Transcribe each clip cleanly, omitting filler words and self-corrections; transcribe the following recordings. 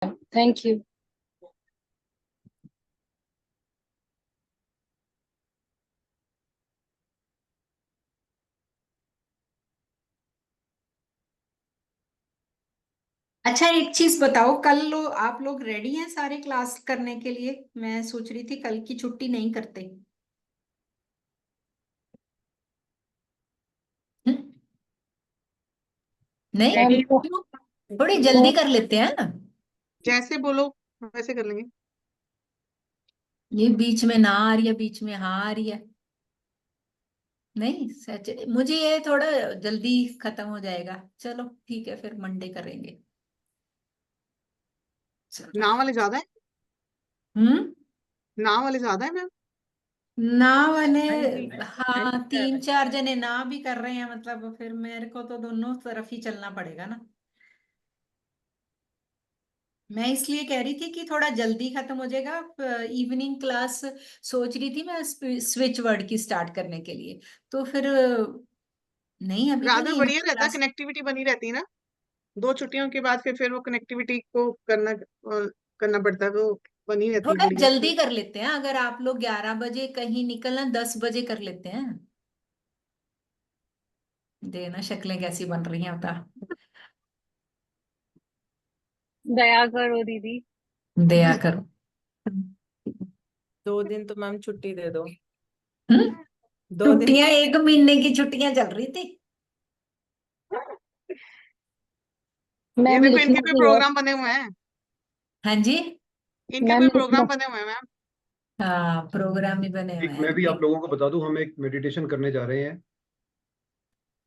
Thank you. अच्छा, एक चीज बताओ, कल आप लोग रेडी हैं सारे क्लास करने के लिए? मैं सोच रही थी कल की छुट्टी नहीं करते। हम्म? नहीं, मैम क्यों? थोड़ी जल्दी कर लेते हैं ना। जैसे बोलो वैसे कर लेंगे। ये बीच में ना आ रही है, बीच में हाँ आ रही है। नहीं सच, मुझे ये थोड़ा जल्दी खत्म हो जाएगा। चलो ठीक है, फिर मंडे करेंगे। चलो। ना वाले ज्यादा है, हम्म। ना वाले ज्यादा है मैम। ना वाले, हाँ 3-4 जने ना भी कर रहे हैं, मतलब फिर मेरे को तो दोनों तरफ ही चलना पड़ेगा ना। मैं इसलिए कह रही थी कि थोड़ा जल्दी खत्म हो जाएगा। इवनिंग क्लास सोच रही थी मैं स्विच वर्ड की स्टार्ट करने के लिए। तो फिर नहीं, अभी तो रादर नहीं बढ़िया रहता, क्लास। कनेक्टिविटी बनी रहती है ना। 2 छुट्टियों के बाद फिर वो कनेक्टिविटी को करना पड़ता है, तो बनी रहती है थोड़ा बढ़िया। जल्दी कर लेते हैं, अगर आप लोग 11 बजे कहीं निकलना, 10 बजे कर लेते हैं। देना शक्लें कैसी बन रही हैं बता। दया करो दीदी। दया करो। 2 दिन तो मैम छुट्टी दे दो। हम्म? 2 दिन। छुट्टियां 1 महीने की छुट्टियां चल रही थी। ये मैम देखो लिखना इनके कोई भी है। प्रोग्राम बने हुए हैं, हाँ जी। इनके मैम कोई लिखना। प्रोग्राम बने हुए हैं मैम। हाँ, प्रोग्राम भी बने हुए एक हैं मैं भी इनके। आप लोगों को बता दूं, हम एक मेडिटेशन करने जा रहे हैं।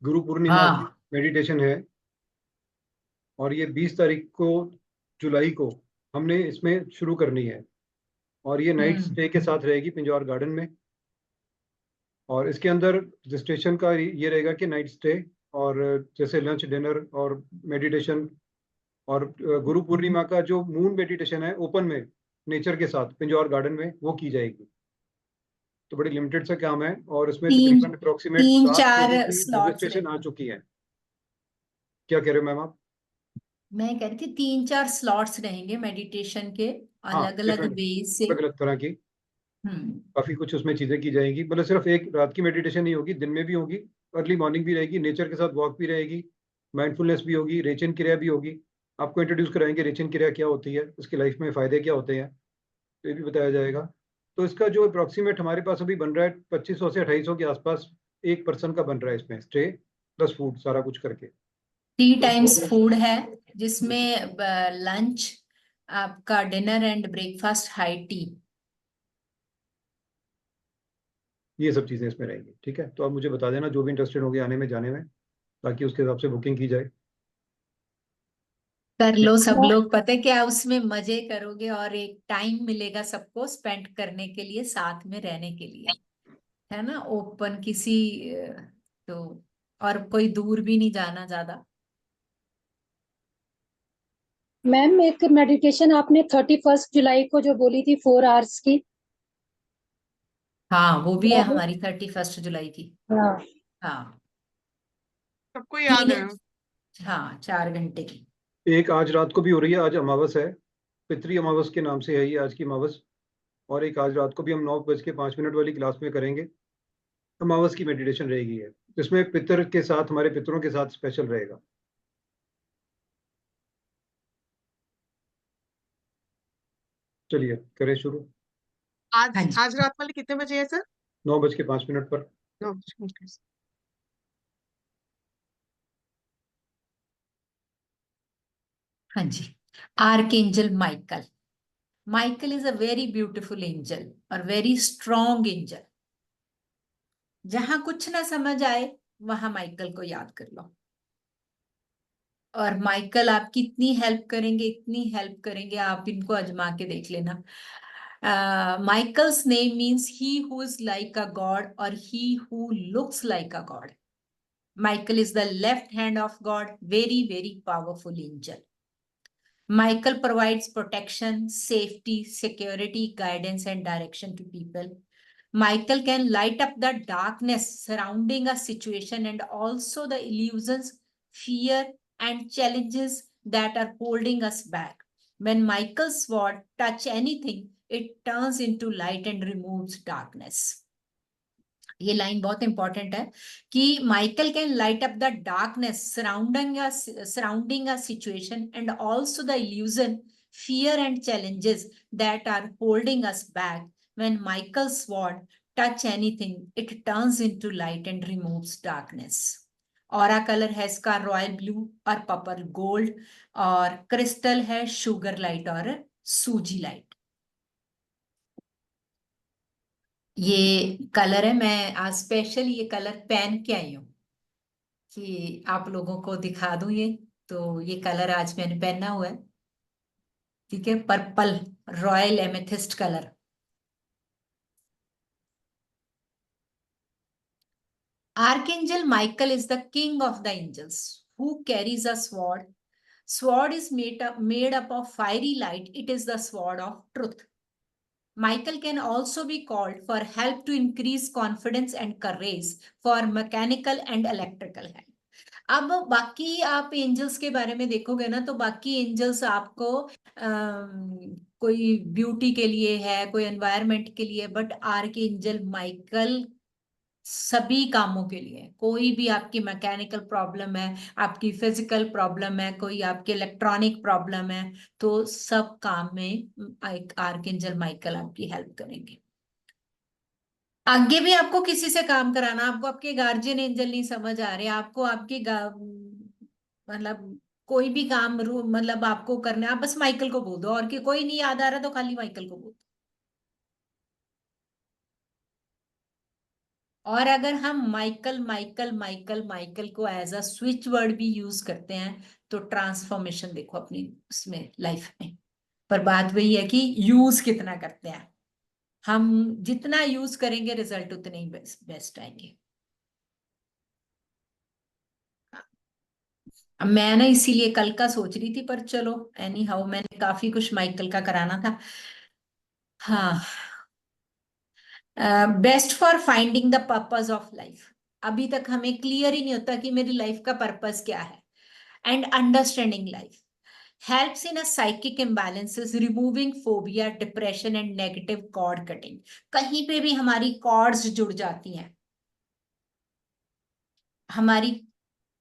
गुरु पूर्णिमा की हाँ। मेडिटेशन है, और ये 20 तारीख को, जुलाई को हमने इसमें शुरू करनी है। और ये नाइट हम्म। स्टे के साथ रहेगी पिंजौर गार्डन में। और इसके अंदर रजिस्ट्रेशन का ये रहेगा कि नाइट स्टे, और जैसे लंच डिनर और मेडिटेशन, और गुरु पूर्णिमा का जो मून मेडिटेशन है ओपन में नेचर के साथ पिंजौर गार्डन में, वो की जाएगी। तो बड़ी लिमिटेड सा काम है, और इसमें तीन तकरीबन अप्रोक्सीमेट तीन 7 चार लोगों की स्लॉट्स रजिस्ट्रेशन आ रहेंगे। चुकी है। क्या कह रहे हो मैम आप? मैं कह रही थी 3-4 स्लॉट्स रहेंगे मेडिटेशन के, हाँ, अलग अलग डिफरेंट, वे से। अलग अलग तरह की हम्म। काफी कुछ उसमें चीजें की जाएंगी। मतलब सिर्फ एक रात की मेडिटेशन नहीं होगी, दिन में भी होगी, अर्ली मॉर्निंग भी रहेगी, नेचर के साथ वॉक भी रहेगी, माइंडफुलनेस भी होगी, रेचन क्रिया भी होगी। आपको इंट्रोड्यूस कराएंगे रेचन क्रिया क्या होती है, उसकी लाइफ में फायदे क्या होते हैं, तो ये भी बताया जाएगा। तो इसका जो अप्रोक्सीमेट हमारे पास अभी बन रहा है 2500 से 2800 के आसपास एक पर्सन का बन रहा है, इसमें स्टे प्लस फूड सारा कुछ करके। 3 टाइम्स फूड है, जिसमें लंच, आपका dinner and breakfast, high tea. ये सब चीजें इसमें रहेंगी, ठीक है। तो आप मुझे बता देना जो भी इंटरेस्टेड होगी आने में जाने में, ताकि उसके हिसाब से बुकिंग की जाए। कर ठीक। लो सब लोग, पता है क्या, उसमें मजे करोगे और एक टाइम मिलेगा सबको स्पेंड करने के लिए, साथ में रहने के लिए, है ना। ओपन किसी तो, और कोई दूर भी नहीं जाना ज्यादा। मैम एक मेडिटेशन आपने 31 जुलाई को जो बोली थी 4 आवर्स की। हाँ, वो भी है वो भी- हमारी 31 जुलाई की। हाँ। हाँ। सबको याद 3, है। हाँ 4 घंटे की। एक आज रात को भी हो रही है, आज अमावस है, पितरी अमावस के नाम से है ये आज की अमावस। और एक आज रात को भी हम 9:05 वाली क्लास में करेंगे, अमावस की मेडिटेशन रहेगी है, जिसमें पितर के साथ, हमारे पितरों के साथ स्पेशल रहेगा। चलिए करें शुरू। हाँ आज जी। आज रात वाले कितने बजे है सर? 9:05 पर। 9 बजे। हाँ जी। Archangel Michael. Michael is a very beautiful angel और वेरी स्ट्रॉन्ग एंजल। जहां कुछ ना समझ आए, वहां माइकल को याद कर लो। और माइकल आपकी इतनी हेल्प करेंगे, इतनी हेल्प करेंगे, आप इनको आजमा के देख लेना। Michael's name means he who is like a god, और he who looks like a god. Michael is the left hand of God, very, very powerful angel. Michael provides protection, safety, security, guidance, and direction to people. Michael can light up the darkness surrounding a situation and also the illusions, fear, and challenges that are holding us back. When Michael's sword touch anything, it turns into light and removes darkness. ये line बहुत important है कि Michael can light up the darkness surrounding a situation and also the illusion, fear and challenges that are holding us back. When Michael's sword touch anything, it turns into light and removes darkness. Aura color है इसका royal blue और purple gold, और crystal है sugar light और सूजी light. ये colour है, मैं आज स्पेशल ये कलर पहन के आई हूँ कि आप लोगों को दिखा दूं। ये तो ये कलर आज मैंने पहना हुआ है, ठीक है, purple royal amethyst colour. Archangel Michael is the king of the angels who carries a sword. Sword is made up of fiery light. It is the sword of truth. Michael can also be called for help to increase confidence and courage for mechanical and electrical help. अब बाकी आप angels के बारे में देखोगे ना, तो बाकी एंजल्स आपको कोई ब्यूटी के लिए है, कोई एनवायरनमेंट के लिए, बट आर्कएंजल माइकल सभी कामों के लिए। कोई भी आपकी मैकेनिकल प्रॉब्लम है, आपकी फिजिकल प्रॉब्लम है, कोई आपकी इलेक्ट्रॉनिक प्रॉब्लम है, तो सब काम में एक आर्कएंजल माइकल आपकी हेल्प करेंगे। आगे भी आपको किसी से काम कराना, आपको आपके गार्जियन एंजल नहीं समझ आ रहे, आपको आपके मतलब कोई भी काम मतलब आपको करना है, आप बस माइकल को बोल दो, और कि कोई नहीं याद आ रहा तो खाली माइकल को बोल दो। और अगर हम माइकल माइकल माइकल माइकल को एज अ स्विच वर्ड भी यूज करते हैं, तो ट्रांसफॉर्मेशन देखो अपनी उसमें लाइफ में। पर बात वही है कि यूज कितना करते हैं, हम जितना यूज करेंगे रिजल्ट उतने ही बेस्ट आएंगे। मैं ना इसीलिए कल का सोच रही थी, पर चलो एनी हाउ मैंने काफी कुछ माइकल का कराना था। हाँ, best for finding the purpose of life. अभी तक हमें क्लियर ही नहीं होता कि मेरी लाइफ का पर्पस क्या है। And understanding life helps in a psychic imbalances, removing phobia, depression and negative cord cutting. कहीं पे भी हमारी कॉर्ड्स जुड़ जाती हैं, हमारी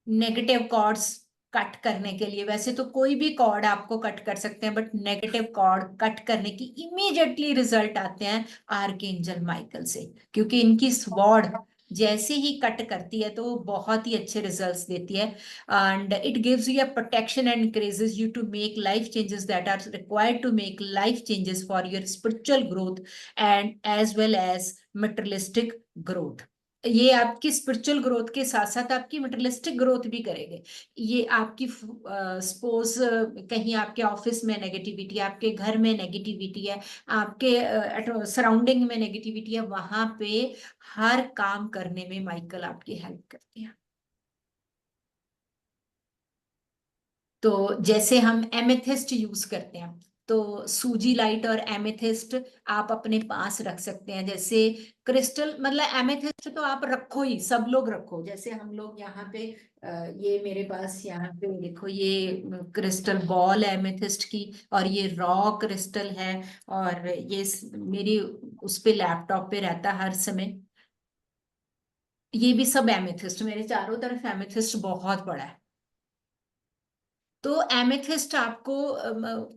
नेगेटिव कॉर्ड्स कट करने के लिए, वैसे तो कोई भी कॉर्ड आपको कट कर सकते हैं, बट नेगेटिव कॉर्ड कट करने की इमीडिएटली रिजल्ट आते हैं आर्कएंजल माइकल से, क्योंकि इनकी स्वॉर्ड जैसे ही कट करती है तो बहुत ही अच्छे रिजल्ट्स देती है। And it gives you a protection and encourages you to make life changes that are required to make life changes for your spiritual growth and as well as materialistic growth. ये आपकी spiritual growth के साथ साथ आपकी materialistic growth भी करेंगे। ये आपकी सपोज कहीं आपके ऑफिस में नेगेटिविटी है, आपके घर में नेगेटिविटी है, आपके सराउंडिंग में नेगेटिविटी है, वहां पे हर काम करने में माइकल आपकी हेल्प करते हैं। तो जैसे हम एमेथिस्ट यूज करते हैं, तो सूजी लाइट और एमेथिस्ट आप अपने पास रख सकते हैं। जैसे क्रिस्टल, मतलब एमेथिस्ट तो आप रखो ही, सब लोग रखो। जैसे हम लोग यहाँ पे ये मेरे पास यहाँ पे देखो, ये क्रिस्टल बॉल है एमेथिस्ट की, और ये रॉ क्रिस्टल है, और ये मेरी उस पे लैपटॉप पे रहता हर समय। ये भी सब एमेथिस्ट, मेरे चारों तरफ एमेथिस्ट बहुत बड़ा है। तो एमेथिस्ट आपको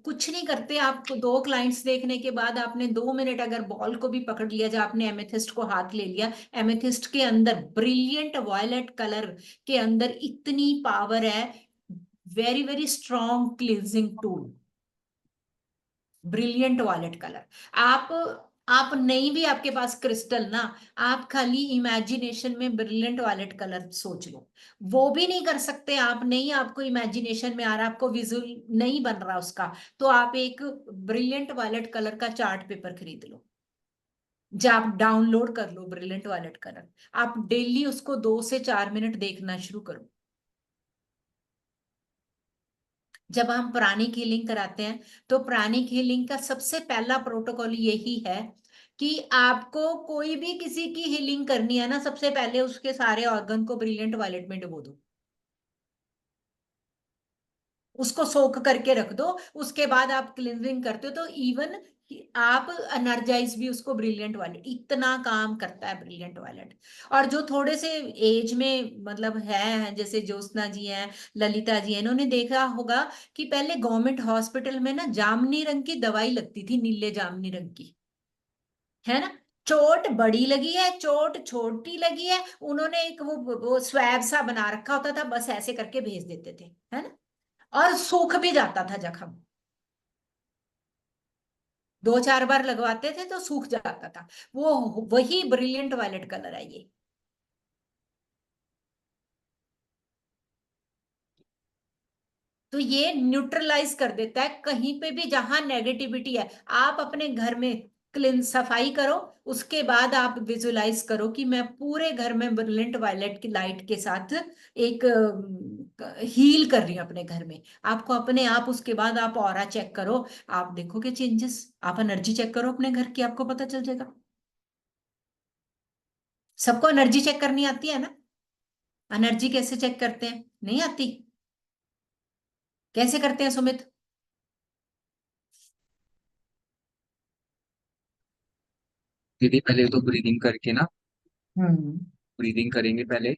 कुछ नहीं करते। आपको 2 क्लाइंट्स देखने के बाद आपने 2 मिनट अगर बॉल को भी पकड़ लिया, जब आपने एमेथिस्ट को हाथ ले लिया, एमेथिस्ट के अंदर ब्रिलियंट वायलेट कलर के अंदर इतनी पावर है, very very strong cleansing tool, brilliant violet colour. आप नहीं भी आपके पास क्रिस्टल ना, आप खाली इमेजिनेशन में ब्रिलियंट वायलेट कलर सोच लो। वो भी नहीं कर सकते आप, नहीं आपको इमेजिनेशन में आ रहा, आपको विजुअल नहीं बन रहा उसका, तो आप एक ब्रिलियंट वायलेट कलर का चार्ट पेपर खरीद लो, जब आप डाउनलोड कर लो ब्रिलियंट वायलेट कलर, आप डेली उसको 2 से 4 मिनट देखना शुरू करो। जब हम प्राणिक हीलिंग कराते हैं, तो प्राणिक हीलिंग का सबसे पहला प्रोटोकॉल यही है कि आपको कोई भी किसी की हीलिंग करनी है ना, सबसे पहले उसके सारे ऑर्गन को ब्रिलियंट वायलेट में डुबो दो। उसको सोख करके रख दो, उसके बाद आप क्लींजिंग करते हो तो इवन आप एनर्जाइज भी उसको ब्रिलियंट वायलेट, इतना काम करता है ब्रिलियंट वायलेट। और जो थोड़े से एज में मतलब है, जैसे ज्योत्सना जी हैं, ललिता जी हैं, इन्होंने देखा होगा कि पहले गवर्नमेंट हॉस्पिटल में ना जामनी रंग की दवाई लगती थी, नीले जामनी रंग की, है ना। चोट बड़ी लगी है, चोट छोटी लगी है, उन्होंने एक वो स्वैब सा बना रखा होता था, बस ऐसे करके भेज देते थे, है ना। और सूख भी जाता था जख्म, 2-4 बार लगवाते थे तो सूख जाता था। वो वही ब्रिलियंट वायलेट कलर है ये। तो ये न्यूट्रलाइज कर देता है कहीं पे भी जहां नेगेटिविटी है। आप अपने घर में क्लीन सफाई करो, उसके बाद आप विजुलाइज करो कि मैं पूरे घर में ब्रिलियंट वायलेट की लाइट के साथ एक हील कर रही हूँ अपने घर में। आपको अपने आप, उसके बाद आप ऑरा चेक करो, आप देखोगे चेंजेस। आप एनर्जी चेक करो अपने घर की, आपको पता चल जाएगा। सबको एनर्जी चेक करनी आती है ना? एनर्जी कैसे चेक करते हैं? नहीं आती? कैसे करते हैं सुमित? दीदी पहले तो ब्रीदिंग करके ना, हम्म ब्रीदिंग करेंगे पहले,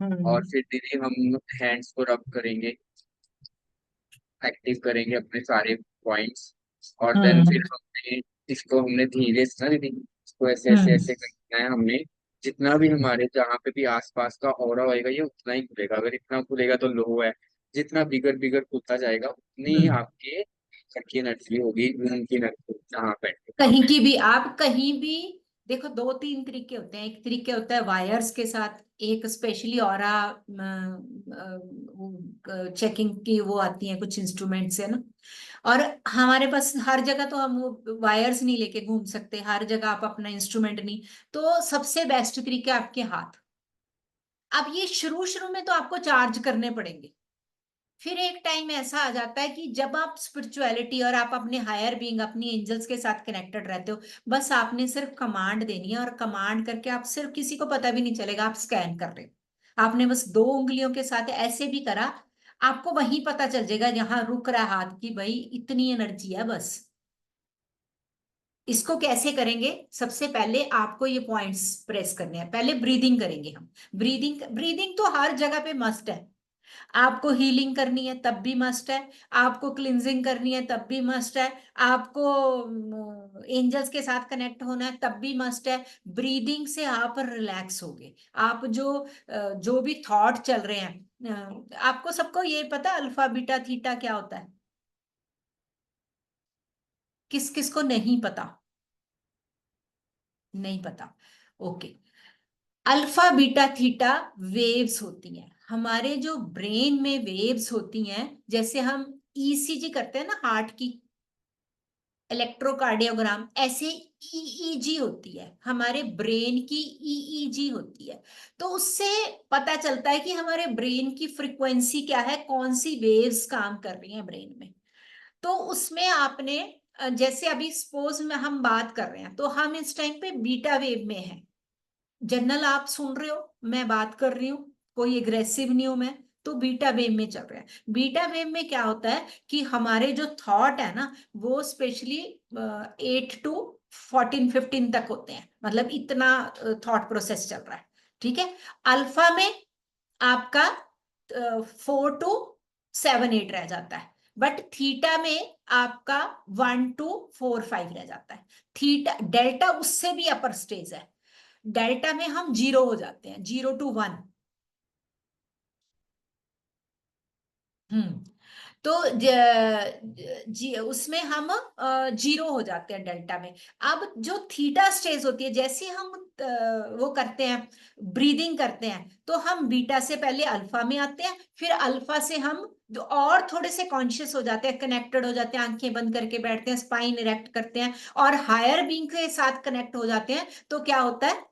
और हम्म फिर दीदी हम हैंड्स को रब करेंगे, एक्टिव करेंगे अपने सारे पॉइंट्स। और देन हम्म फिर हमने इसको हमने धीरे से ना दीदी, इसको ऐसे ऐसे हम्म ऐसे करना है हमने। जितना भी हमारे जहाँ पे भी आसपास का ऑरा होएगा ये उतना ही खुलेगा, अगर इतना खुलेगा तो लो है। जितना बिगड़ बिगड़ खुलता जाएगा उतनी ही हम्म। आपके घर की एनर्जी होगी, रूम की एनर्जी जहाँ बैठे वहाँ कहीं पे। की भी, आप कहीं भी देखो, 2-3 तरीके होते हैं। एक तरीके होता है वायर्स के साथ, एक स्पेशली ऑरा चेकिंग की वो आती है कुछ इंस्ट्रूमेंट्स, है ना। और हमारे पास हर जगह तो हम वो वायर्स नहीं लेके घूम सकते, हर जगह आप अपना इंस्ट्रूमेंट नहीं। तो सबसे बेस्ट तरीका है आपके हाथ। अब ये शुरू शुरू में तो आपको चार्ज करने पड़ेंगे, फिर एक टाइम ऐसा आ जाता है कि जब आप स्पिरिचुअलिटी और आप अपने हायर बीइंग, अपनी एंजल्स के साथ कनेक्टेड रहते हो, बस आपने सिर्फ कमांड देनी है, और कमांड करके आप सिर्फ, किसी को पता भी नहीं चलेगा आप स्कैन कर रहे हो। आपने बस 2 उंगलियों के साथ ऐसे भी करा, आपको वहीं पता चल जाएगा जहां रुक रहा हाथ की, भाई इतनी एनर्जी है बस। इसको कैसे करेंगे? सबसे पहले आपको ये पॉइंट्स प्रेस करने हैं। पहले ब्रीदिंग करेंगे हम। ब्रीदिंग ब्रीदिंग तो हर जगह पे मस्ट है। आपको हीलिंग करनी है तब भी मस्ट है, आपको क्लिंजिंग करनी है तब भी मस्ट है, आपको एंजल्स के साथ कनेक्ट होना है तब भी मस्ट है। ब्रीदिंग से आप रिलैक्स होगे। आप जो भी थॉट चल रहे हैं, आपको सबको ये पता अल्फा बीटा थीटा क्या होता है? किस किस को नहीं पता? नहीं पता, okay. Alpha beta theta waves होती हैं हमारे जो ब्रेन में, वेव्स होती हैं। जैसे हम ईसीजी करते हैं ना हार्ट की, इलेक्ट्रोकार्डियोग्राम, ऐसे ईईजी होती है हमारे ब्रेन की, ईईजी होती है। तो उससे पता चलता है कि हमारे ब्रेन की फ्रीक्वेंसी क्या है, कौन सी वेव्स काम कर रही हैं ब्रेन में। तो उसमें आपने जैसे अभी सपोज में हम बात कर रहे हैं, तो हम इस टाइम पे बीटा वेव में हैं। जनरल आप सुन रहे हो, मैं बात कर रही हूँ, कोई एग्रेसिव नहीं हूं मैं, तो बीटा वेव में चल रहा है। बीटा वेव में क्या होता है कि हमारे जो थॉट है ना, वो स्पेशली 8 to 14-15 तक होते हैं, मतलब इतना थॉट प्रोसेस चल रहा है, ठीक है। अल्फा में आपका 4 to 7-8 रह जाता है, बट थीटा में आपका 1 to 4-5 रह जाता है। थीटा डेल्टा उससे भी अपर स्टेज है। डेल्टा में हम 0 हो जाते हैं, 0 to 1। तो जी उसमें हम 0 हो जाते हैं डेल्टा में। अब जो थीटा स्टेज होती है, जैसे हम वो करते हैं, ब्रीदिंग करते हैं, तो हम बीटा से पहले अल्फा में आते हैं, फिर अल्फा से हम जो और थोड़े से कॉन्शियस हो जाते हैं, कनेक्टेड हो जाते हैं, आंखें बंद करके बैठते हैं, स्पाइन इरेक्ट करते हैं, और हायर बीइंग के साथ कनेक्ट हो जाते हैं। तो क्या होता है,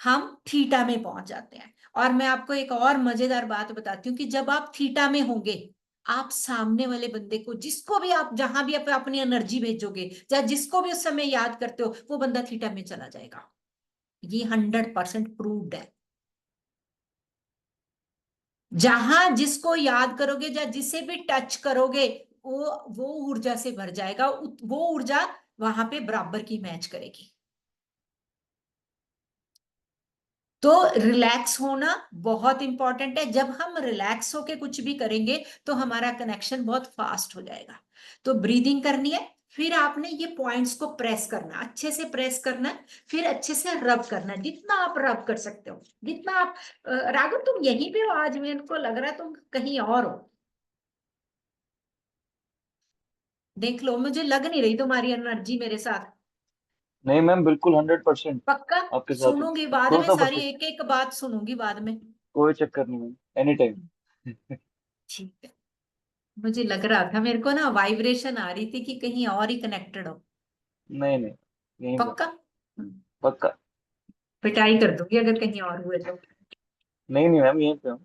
हम थीटा में पहुंच जाते हैं। और मैं आपको एक और मजेदार बात बताती हूँ कि जब आप थीटा में होंगे, आप सामने वाले बंदे को, जिसको भी आप, जहां भी आप अपनी एनर्जी भेजोगे, या जिसको भी उस समय याद करते हो, वो बंदा थीटा में चला जाएगा। ये 100% प्रूव्ड है। जहां जिसको याद करोगे या जिसे भी टच करोगे वो ऊर्जा से भर जाएगा, वो ऊर्जा वहां पे बराबर की मैच करेगी। तो रिलैक्स होना बहुत इंपॉर्टेंट है। जब हम रिलैक्स होके कुछ भी करेंगे तो हमारा कनेक्शन बहुत फास्ट हो जाएगा। तो ब्रीदिंग करनी है, फिर आपने ये पॉइंट्स को प्रेस करना, अच्छे से प्रेस करना है, फिर अच्छे से रब करना है, जितना आप रब कर सकते हो, जितना आप राघव तुम यहीं पे हो आज, मेरे को लग रहा है तुम कहीं और हो। देख लो, मुझे लग नहीं रही तुम्हारी एनर्जी मेरे साथ। नहीं मैम, बिल्कुल 100% पक्का? आपके साथ हूँ। सुनूंगी बाद में, सारी 200%। एक एक बात सुनूंगी बाद में। कोई चक्कर नहीं मैम, एनी टाइम। ठीक है। मुझे लग रहा था, मेरे को ना वाइब्रेशन आ रही थी कि कहीं और ही कनेक्टेड हो। नहीं नहीं, यहीं पे। पक्का? पक्का। पिटाई कर दूंगी अगर कहीं और हुए तो। नहीं नहीं मैम, यहीं पे हूँ।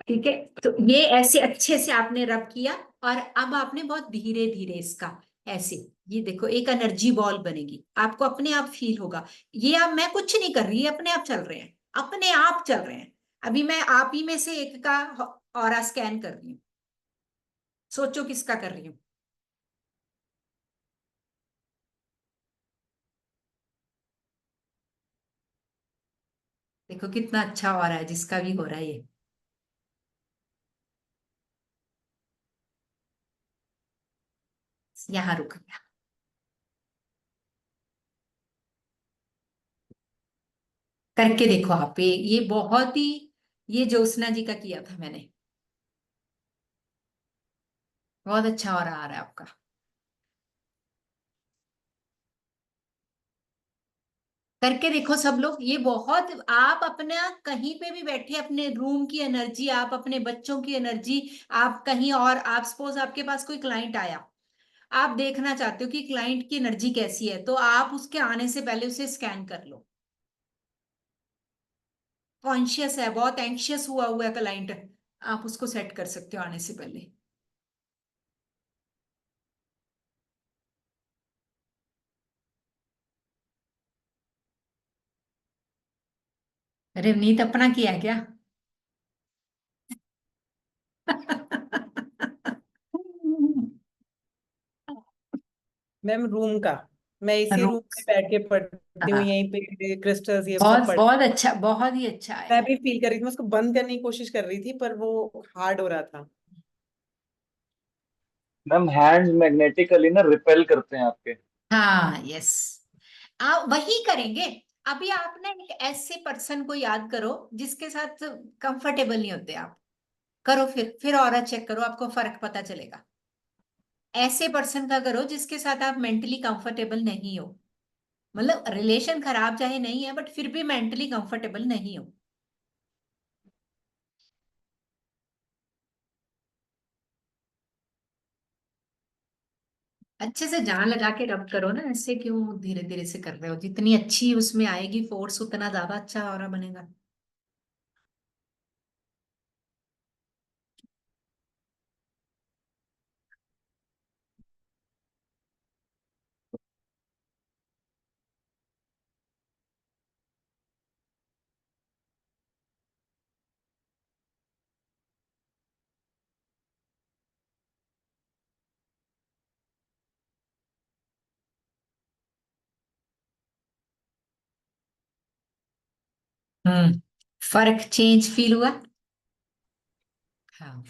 ठीक है, तो ये ऐसे अच्छे से आपने रब किया, और अब आपने बहुत धीरे धीरे इसका ऐसे, ये देखो एक एनर्जी बॉल बनेगी, आपको अपने आप फील होगा। ये अब मैं कुछ नहीं कर रही, ये अपने आप चल रहे हैं, अपने आप चल रहे हैं। अभी मैं आप ही में से एक का ऑरा स्कैन कर रही हूँ, सोचो किसका कर रही हूँ। देखो कितना अच्छा हो रहा है, जिसका भी हो रहा है ये। यहाँ रुक गया। करके देखो आप, ये बहुत ही, ये ज्योत्सना जी का किया था मैंने, बहुत अच्छा हो रहा है आपका। करके देखो सब लोग, ये बहुत, आप अपना कहीं पे भी बैठे, अपने रूम की एनर्जी, आप अपने बच्चों की एनर्जी, आप कहीं और, आप सपोज आपके पास कोई क्लाइंट आया, आप देखना चाहते हो कि क्लाइंट की एनर्जी कैसी है, तो आप उसके आने से पहले उसे स्कैन कर लो। कॉन्शियस है, बहुत एंशियस हुआ है क्लाइंट, आप उसको सेट कर सकते हो आने से पहले। रवनीत अपना किया क्या? मैम रूम का, मैं इसी रूम में बैठ के पढ़ती हूँ, हाँ, यहीं पे क्रिस्टल्स ये सब बहुत बहुत अच्छा, बहुत ही अच्छा मैं है। भी फील कर रही थी, मैं उसको बंद करने की कोशिश कर रही थी पर वो हार्ड हो रहा था। मैम हैंड्स मैग्नेटिकली ना रिपेल करते हैं आपके। हाँ, यस, आप वही करेंगे। अभी आप ना एक ऐसे पर्सन को याद करो जिसके साथ कंफर्टेबल नहीं होते आप, करो, फिर ऑरा चेक करो, आपको फर्क पता चलेगा। ऐसे पर्सन का करो जिसके साथ आप मेंटली कंफर्टेबल नहीं हो, मतलब रिलेशन खराब चाहे नहीं है, बट फिर भी मेंटली कंफर्टेबल नहीं हो। अच्छे से जान लगा के रब करो ना, ऐसे क्यों धीरे धीरे से कर रहे हो? जितनी अच्छी उसमें आएगी फोर्स, उतना ज्यादा अच्छा ऑरा बनेगा। हम्म, फर्क, चेंज फील हुआ? हाँ,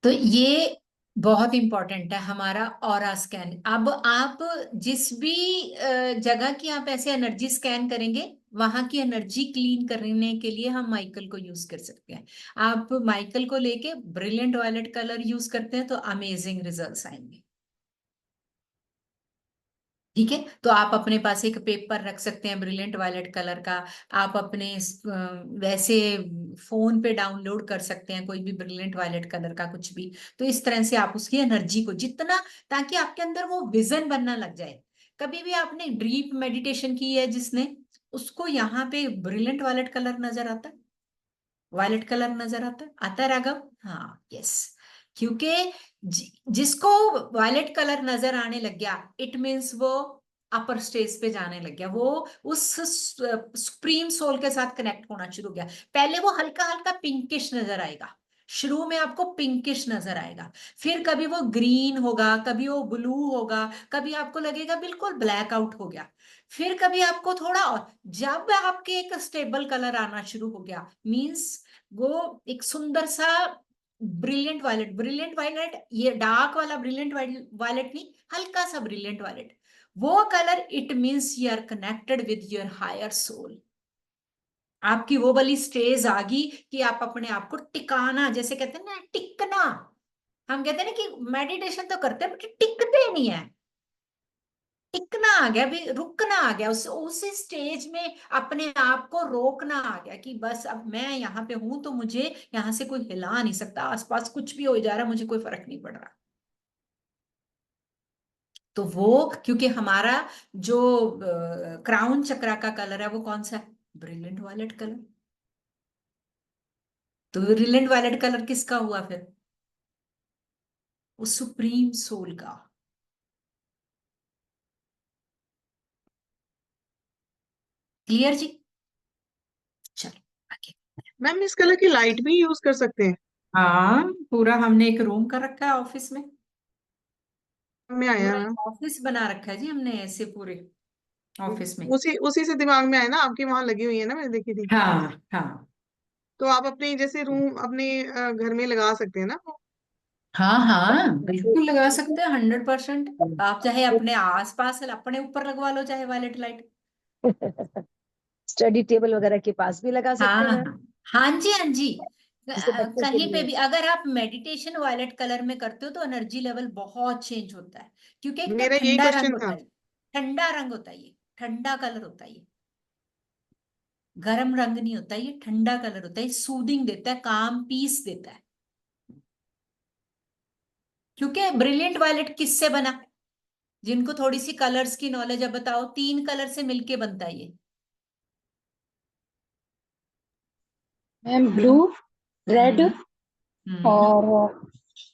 तो ये बहुत इंपॉर्टेंट है हमारा ऑरा स्कैन। अब आप जिस भी जगह की आप ऐसे एनर्जी स्कैन करेंगे, वहां की एनर्जी क्लीन करने के लिए हम माइकल को यूज कर सकते हैं। आप माइकल को लेके ब्रिलियंट वायलेट कलर यूज करते हैं तो अमेजिंग रिजल्ट्स आएंगे। ठीक है, तो आप अपने पास एक पेपर रख सकते हैं ब्रिलियंट वायलेट कलर का, आप अपने वैसे फोन पे डाउनलोड कर सकते हैं कोई भी ब्रिलियंट वायलेट कलर का कुछ भी। तो इस तरह से आप उसकी एनर्जी को जितना, ताकि आपके अंदर वो विजन बनना लग जाए। कभी भी आपने डीप मेडिटेशन की है जिसने, उसको यहाँ पे ब्रिलियंट वायलेट कलर नजर आता है, वायलेट कलर नजर आता है राघव? हाँ, यस। क्योंकि जिसको वायलेट कलर नजर आने लग गया, इट मीन्स वो अपर स्टेज पे जाने लग गया, वो उस सुप्रीम सोल के साथ कनेक्ट होना शुरू हो गया। पहले वो हल्का हल्का पिंकिश नजर आएगा, शुरू में आपको पिंकिश नजर आएगा, फिर कभी वो ग्रीन होगा, कभी वो ब्लू होगा, कभी आपको लगेगा बिल्कुल ब्लैक आउट हो गया, फिर कभी आपको थोड़ा और, जब आपके एक स्टेबल कलर आना शुरू हो गया, मींस वो एक सुंदर सा ब्रिलियंट वायलेट, ब्रिलियंट वायलेट ये डार्क वाला ब्रिलियंट वायलेट नहीं, हल्का सा ब्रिलियंट वायलेट, वो colour, it means you are connected with your higher soul. आपकी वो वाली स्टेज आ गई कि आप अपने आप को टिकाना, जैसे कहते हैं ना टिकना, हम कहते हैं ना कि मेडिटेशन तो करते हैं बट टिकते नहीं है, टिकना आ गया, भी रुकना आ गया, उस स्टेज में अपने आप को रोकना आ गया कि बस अब मैं यहाँ पे हूं तो मुझे यहाँ से कोई हिला नहीं सकता, आसपास कुछ भी हो जा रहा मुझे कोई फर्क नहीं पड़ रहा। तो वो क्योंकि हमारा जो क्राउन चक्रा का कलर है वो कौन सा है, ब्रिलियंट वायलेट कलर। तो ब्रिलियंट वायलेट कलर किसका हुआ फिर, उस सुप्रीम सोल का। क्लियर जी, चलो आगे। मैम इस कलर की लाइट भी यूज कर सकते हैं? हाँ, पूरा हमने एक रूम कर रखा है ऑफिस में, में आया पूरा मैम, ऑफिस बना रखा है जी हमने ऐसे पूरे ऑफिस में। उसी उसी से दिमाग में आया ना, आपकी वहां लगी हुई है ना, मैंने देखी थी। हाँ हाँ तो आप अपने जैसे रूम अपने घर में लगा सकते हैं ना वो। हाँ हाँ, बिल्कुल लगा सकते हैं 100%। आप चाहे अपने आसपास अपने ऊपर लगवा लो, चाहे वायलेट लाइट। स्टडी टेबल वगैरह के पास भी लगा सकते हाँ हैं। हाँ हाँ जी, हाँ जी। जैसे बच्चों के कहीं पे लिए भी अगर आप मेडिटेशन वायलेट कलर में करते हो तो एनर्जी लेवल बहुत चेंज होता है, क्योंकि एक तो मेरा यही ठंडा रंग क्वेश्चन होता था। है, ठंडा रंग होता है, ये ठंडा कलर होता है, ये गर्म रंग नहीं होता, ये ठंडा कलर होता है, सूदिंग देता है, काम पीस देता है। क्योंकि ब्रिलियंट वायलेट किससे बना, जिनको थोड़ी सी कलर्स की नॉलेज है बताओ, 3 कलर से मिलके बनता है ये। मैम ब्लू, रेड हम्म और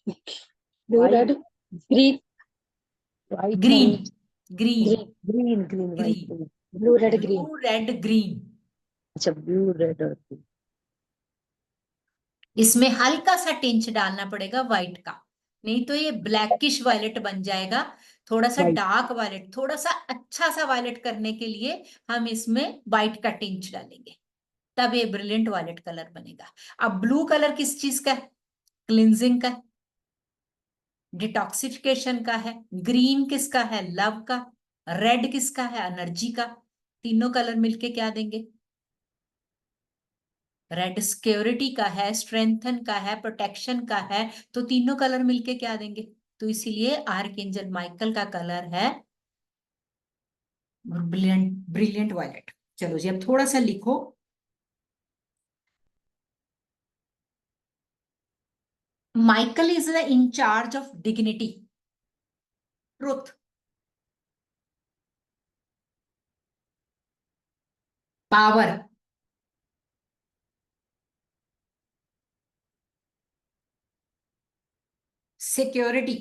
blue, White. Red, green, white green, नहीं, green, green green white green, नहीं। Blue, red, blue green. Red green. अच्छा ब्लू रेड और green. इसमें हल्का सा टिंच डालना पड़ेगा व्हाइट का, नहीं तो ये ब्लैकिश वायलेट बन जाएगा। थोड़ा सा White. डार्क वायलेट, थोड़ा सा अच्छा सा वायलेट करने के लिए हम इसमें व्हाइट का टिंच डालेंगे, तब ये ब्रिलियंट वायलेट कलर बनेगा। अब ब्लू कलर किस चीज का है, क्लिंजिंग का है, डिटॉक्सिफिकेशन का है। ग्रीन किसका है, लव का। रेड किसका है, एनर्जी का। तीनों कलर मिलके क्या देंगे, रेड सिक्योरिटी का है, स्ट्रेंथन का है, प्रोटेक्शन का है, तो तीनों कलर मिलके क्या देंगे। तो इसीलिए आर्कएंजल माइकल का कलर है ब्रिलियंट, ब्रिलियंट वायलेट। चलो जी अब थोड़ा सा लिखो। Michael is the in charge of dignity, truth, power, security,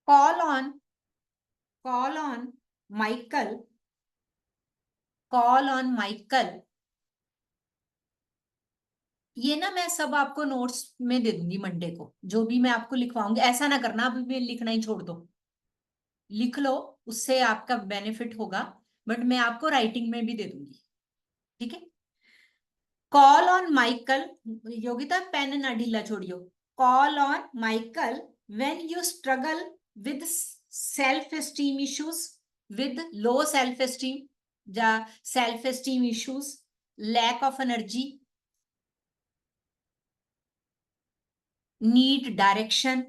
call on, call on Michael, call on Michael। ये ना मैं सब आपको नोट्स में दे दूंगी मंडे को, जो भी मैं आपको लिखवाऊंगी, ऐसा ना करना अभी भी लिखना ही छोड़ दो, लिख लो, उससे आपका बेनिफिट होगा, बट मैं आपको राइटिंग में भी दे दूंगी, ठीक है। Call on Michael, Yogita pen ना ढीला छोड़ियो। Call on Michael when you struggle with self esteem issues, with low self esteem या self esteem issues, lack of energy, need direction.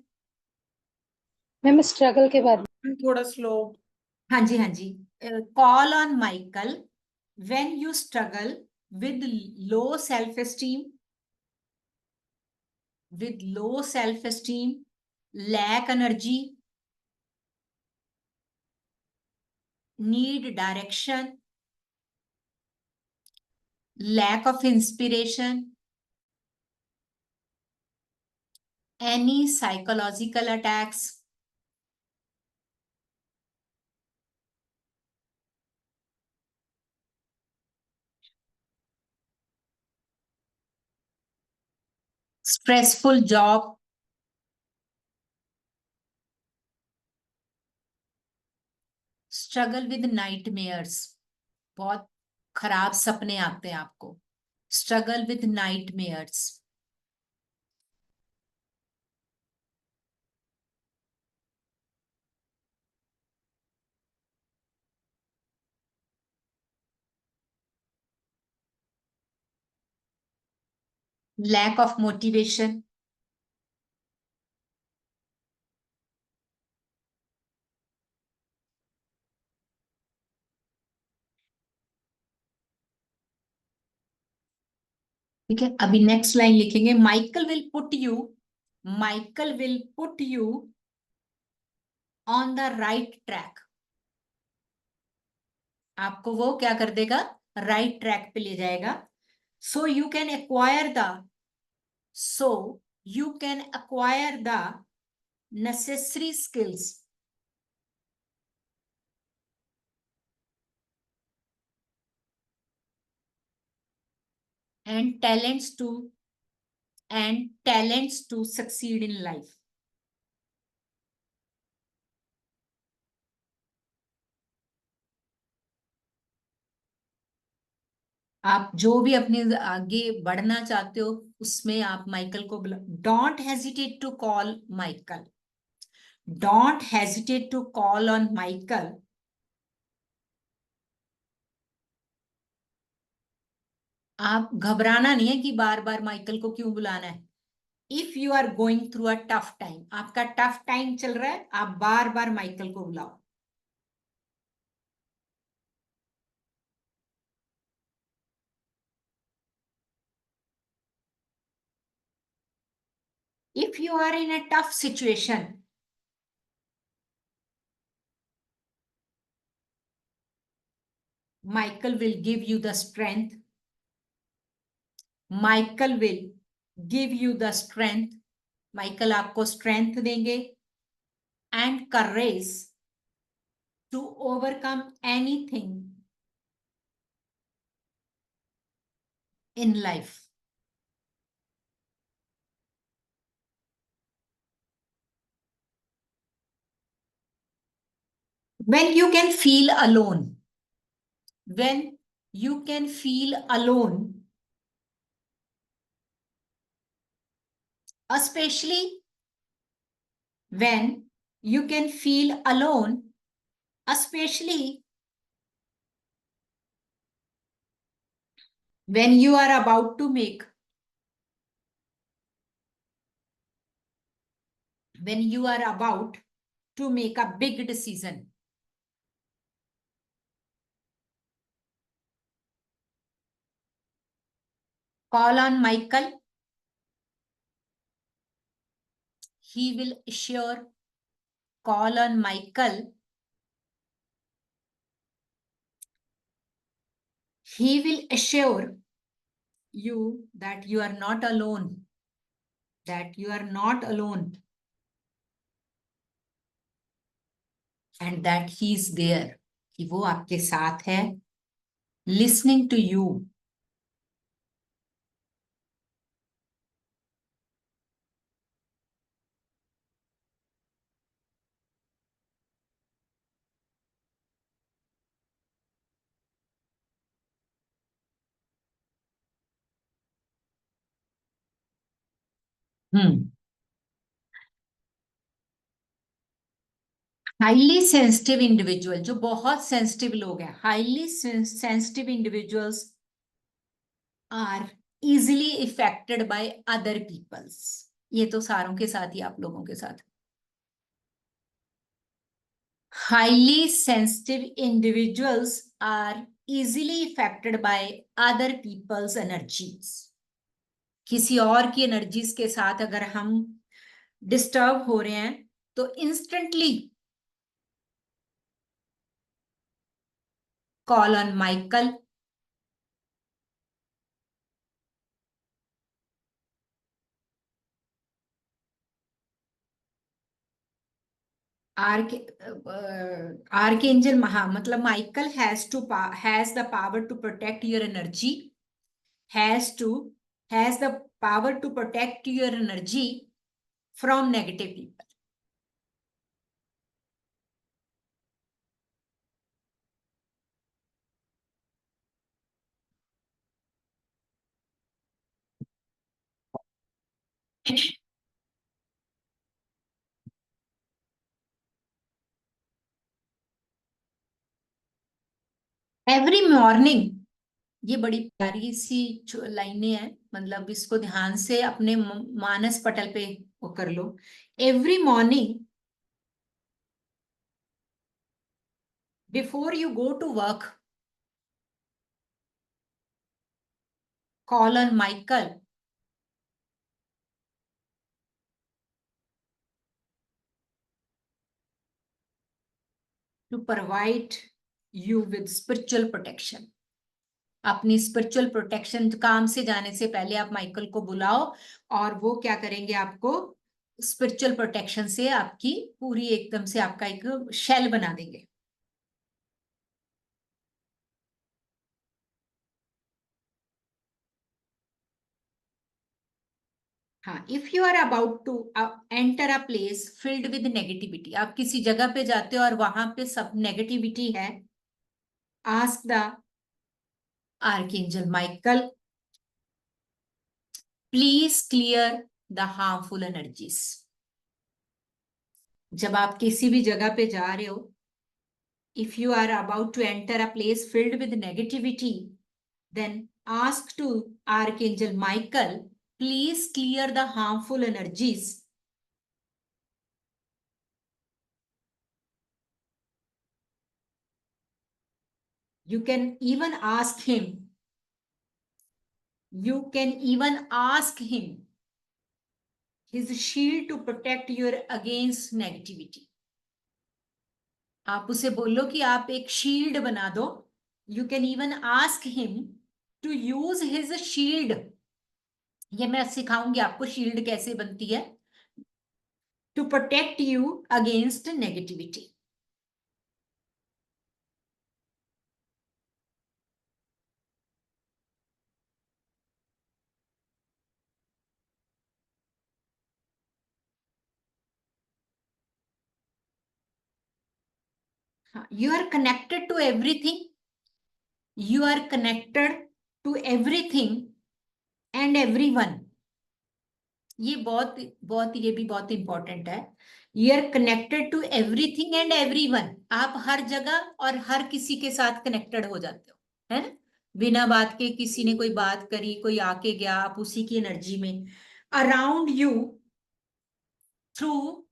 Ma'am struggle के बाद थोड़ा स्लो। हाँ जी, हाँ जी। Call on Michael when you struggle with low self-esteem, with low self-esteem, lack energy, need direction, lack of inspiration, any psychological attacks, stressful job, struggle with nightmares, बहुत खराब सपने आते हैं आपको, struggle with nightmares, lack of motivation, ठीक है। अभी next line लिखेंगे, Michael will put you on the right track, आपको वो क्या कर देगा, राइट ट्रैक पे ले जाएगा। So you can acquire the necessary skills and talents to succeed in life. आप जो भी अपने आगे बढ़ना चाहते हो उसमें आप माइकल को बुला, don't hesitate to call Michael, don't hesitate to call on Michael. आप घबराना नहीं है कि बार बार माइकल को क्यों बुलाना है। If you are going through a tough time, आपका टफ टाइम चल रहा है, आप बार बार माइकल को बुलाओ। If you are in a tough situation, Michael will give you the strength. Michael will give you the strength. Michael आपको strength देंगे and courage to overcome anything in life. When you can feel alone, especially when you can feel alone, especially when you are about to make a big decision. Call on Michael. He will assure. Call on Michael. He will assure you that you are not alone. That you are not alone. And that he is there. कि वो आपके साथ है. Listening to you. Highly sensitive individual, जो बहुत sensitive लोग हैं, highly sensitive individuals are easily affected by other peoples. ये तो सारों के साथ ही आप लोगों के साथ। Highly sensitive individuals are easily affected by other peoples energies. किसी और की एनर्जीज के साथ अगर हम डिस्टर्ब हो रहे हैं तो instantly call on Michael. Archangel, हाँ, मतलब Michael has the power to protect your energy, has the power to protect your energy from negative people. Every morning, ये बड़ी प्यारी सी लाइनें हैं, मतलब इसको ध्यान से अपने मानस पटल पे वो कर लो। Every morning before you go to work, call on Michael to provide you with spiritual protection। अपनी स्पिरिचुअल प्रोटेक्शन, काम से जाने से पहले आप माइकल को बुलाओ और वो क्या करेंगे, आपको स्पिरिचुअल प्रोटेक्शन से आपकी पूरी एकदम से आपका एक शेल बना देंगे। हाँ, if you are about to enter a place filled with negativity, आप किसी जगह पे जाते हो और वहां पे सब नेगेटिविटी है, ask the archangel Michael please clear the harmful energies. जब आप किसी भी जगह पे जा रहे हो, if you are about to enter a place filled with negativity, then ask to Archangel Michael, please clear the harmful energies. You can even ask him his shield to protect you against negativity. आप उसे बोलो कि आप एक shield बना दो। You can even ask him to use his shield. ये मैं सिखाऊंगी आपको शील्ड कैसे बनती है, to protect you against negativity. You are connected to everything. You are connected to everything and everyone. ये भी बहुत इंपॉर्टेंट है। You are connected to everything and everyone. आप हर जगह और हर किसी के साथ कनेक्टेड हो जाते हो, है ना? बिना बात के किसी ने कोई बात करी, कोई आके गया, आप उसी की एनर्जी में। Around you through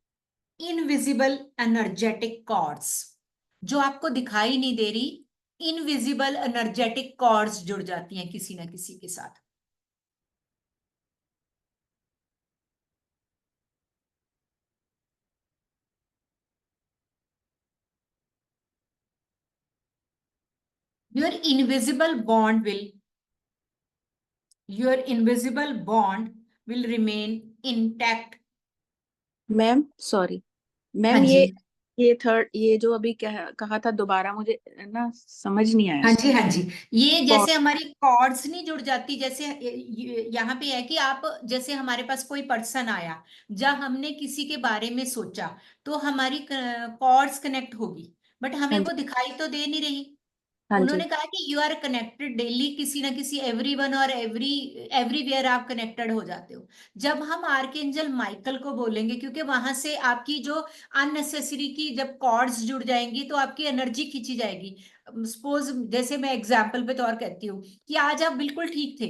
invisible energetic cords, जो आपको दिखाई नहीं दे रही, इनविजिबल एनर्जेटिक कॉर्ड्स जुड़ जाती हैं किसी ना किसी के साथ। Your invisible bond will remain intact. Ma'am sorry ma'am, हाँ जी, ये थर्ड, ये जो अभी कहा था दोबारा, मुझे ना समझ नहीं आया। हाँ जी, हाँ जी। ये जैसे हमारी कॉर्ड्स नहीं जुड़ जाती, जैसे यहाँ पे है कि आप, जैसे हमारे पास कोई पर्सन आया, जब हमने किसी के बारे में सोचा तो हमारी कॉर्ड्स कनेक्ट होगी, बट हमें हाँ वो दिखाई तो दे नहीं रही। हाँ उन्होंने जी, कहा कि यू आर कनेक्टेड डेली, किसी ना किसी एवरीवन और एवरीवेयर आप कनेक्टेड हो जाते हो। जब हम आर्कएंजल माइकल को बोलेंगे, क्योंकि वहां से आपकी जो अननेसेसरी की जब कॉर्ड्स जुड़ जाएंगी तो आपकी एनर्जी खींची जाएगी। सपोज जैसे मैं एग्जाम्पल पे तौर कहती हूँ कि आज आप बिल्कुल ठीक थे,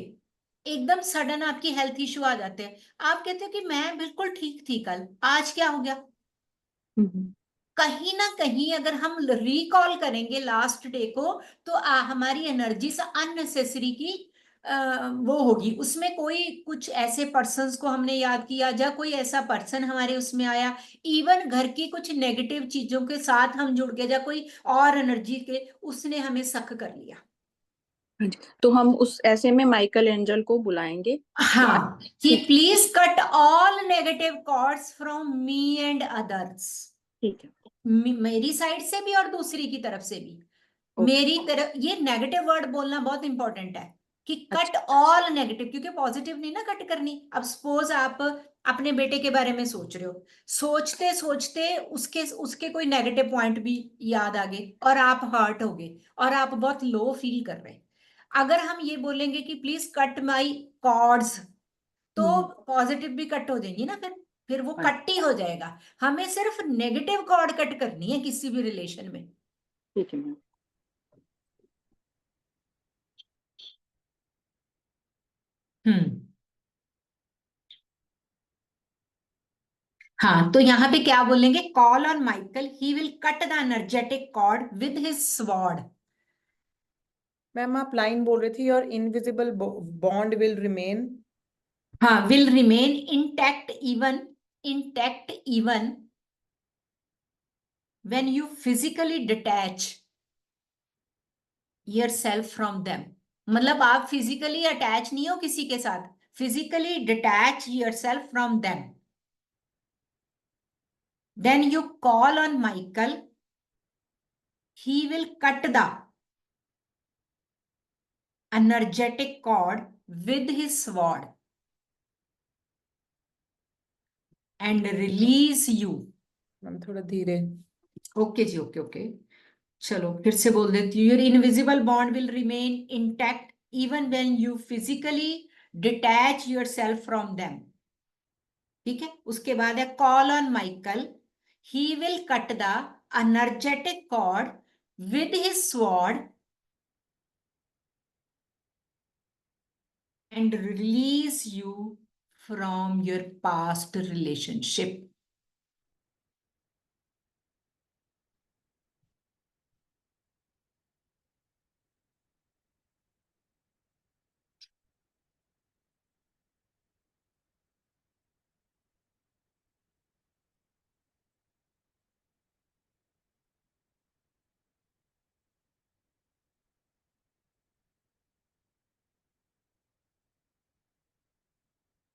एकदम सडन आपकी हेल्थ इश्यू आ जाते हैं, आप कहते हो कि मैं बिल्कुल ठीक थी कल, आज क्या हो गया? कहीं ना कहीं अगर हम रिकॉल करेंगे लास्ट डे को, तो हमारी एनर्जी से अननेसेसरी की वो होगी। उसमें कोई कुछ ऐसे पर्सन्स को हमने याद किया, या कोई ऐसा पर्सन हमारे उसमें आया, इवन घर की कुछ नेगेटिव चीजों के साथ हम जुड़ गए, या कोई और एनर्जी के उसने हमें शक कर लिया। हाँ जी, तो हम उस ऐसे में माइकल एंजल को बुलाएंगे। हाँ, कि please cut all negative cords from me and others. ठीक है। मेरी साइड से भी और दूसरी की तरफ से भी। Okay. मेरी तरफ, ये नेगेटिव वर्ड बोलना बहुत इंपॉर्टेंट है कि कट अच्छा। ऑल नेगेटिव, क्योंकि पॉजिटिव नहीं ना कट करनी। अब सपोज आप अपने बेटे के बारे में सोच रहे हो, सोचते सोचते उसके उसके कोई नेगेटिव पॉइंट भी याद आ गए और आप हर्ट हो गए और आप बहुत लो फील कर रहे हैं। अगर हम ये बोलेंगे कि प्लीज कट माई कॉर्ड्स, तो पॉजिटिव भी कट हो जाएंगी ना, फिर वो हाँ। कट ही हो जाएगा। हमें सिर्फ नेगेटिव कॉर्ड कट करनी है किसी भी रिलेशन में। ठीक है मैम। हम्म। हाँ, तो यहाँ पे क्या बोलेंगे, call on Michael, he will cut the energetic cord with his sword. Ma'am आप लाइन बोल रही थी, और इनविजिबल बॉन्ड विल रिमेन। हाँ, will remain intact even when you physically detach yourself from them। मतलब आप फिजिकली अटैच नहीं हो किसी के साथ, physically detach yourself from them, then you call on Michael, he will cut the energetic cord with his sword and release you। Ma'am थोड़ा धीरे। Okay जी, okay okay, चलो फिर से बोल देती हूँ। Your invisible bond will remain intact even when you physically detach yourself from them. ठीक है, उसके बाद है call on Michael, he will cut the energetic cord with his sword and release you from your past relationship.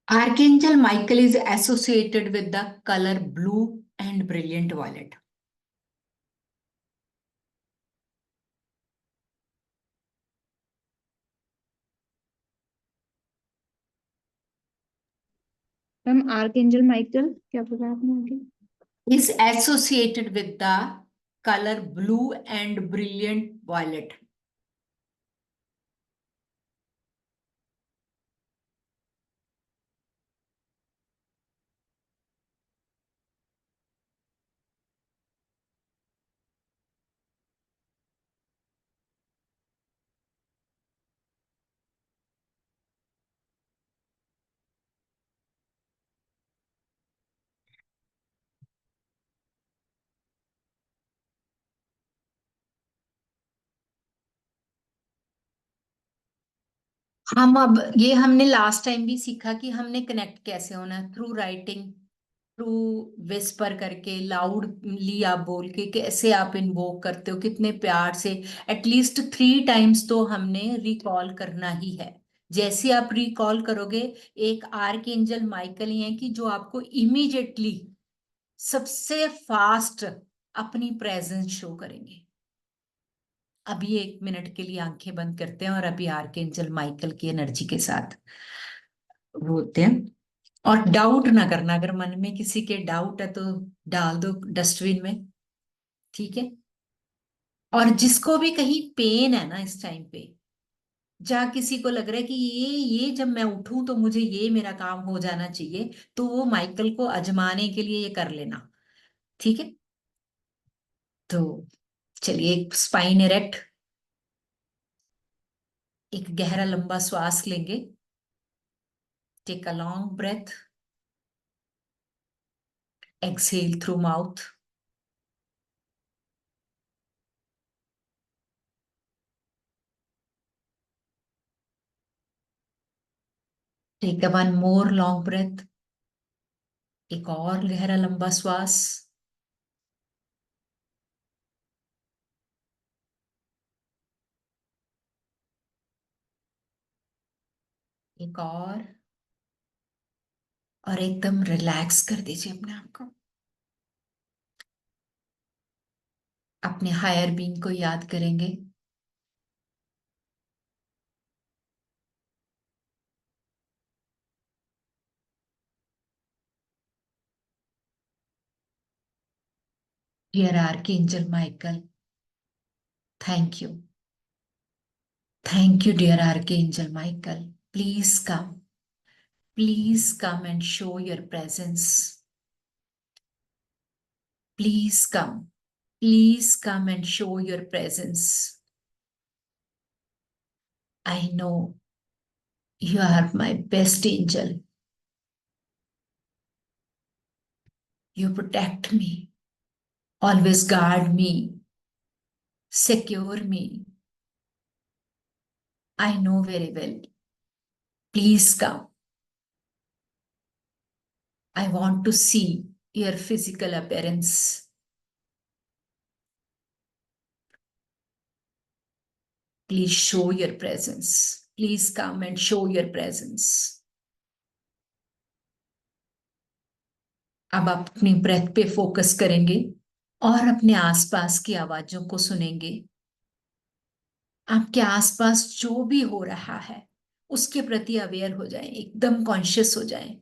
Archangel Michael is associated with the color blue and brilliant violet. Ma'am archangel Michael क्या बोला आपने आगे? Is associated with the color blue and brilliant violet. हम अब ये हमने last time भी सीखा कि हमने कनेक्ट कैसे होना है, थ्रू राइटिंग, थ्रू विस्पर करके, लाउडली आप बोल के कैसे आप इन्वोक करते हो, कितने प्यार से। एटलीस्ट 3 टाइम्स तो हमने रिकॉल करना ही है। जैसे आप रिकॉल करोगे, एक आर्क एंजल माइकल ही है कि जो आपको इमीडिएटली सबसे फास्ट अपनी प्रेजेंस शो करेंगे। अभी 1 मिनट के लिए आंखें बंद करते हैं और अभी आर्कएंजल माइकल की एनर्जी के साथ वो होते हैं। और डाउट ना करना, अगर मन में किसी के डाउट है तो डाल दो डस्टबिन में, ठीक है। और जिसको भी कहीं पेन है ना इस टाइम पे, जहाँ किसी को लग रहा है कि ये जब मैं उठूं तो मुझे ये मेरा काम हो जाना चाहिए, तो वो माइकल को आजमाने के लिए ये कर लेना, ठीक है। तो चलिए, एक स्पाइन इरेक्ट, एक गहरा लंबा श्वास लेंगे। Take a long breath, exhale through mouth। Take a one more long breath, एक और गहरा लंबा श्वास। एक और एकदम रिलैक्स कर दीजिए अपने आप को। अपने हायर बीइंग को याद करेंगे। Dear archangel Michael, thank you. Thank you, dear Archangel Michael. Please come. Please come and show your presence. Please come. Please come and show your presence. I know you are my best angel. You protect me, always guard me, secure me. I know very well. Please come. I want to see your physical appearance. Please show your presence. Please come and show your presence. अब आप अपनी breath पे focus करेंगे और अपने आसपास की आवाजों को सुनेंगे। आपके आसपास जो भी हो रहा है उसके प्रति अवेयर हो जाएं, एकदम कॉन्शियस हो जाएं।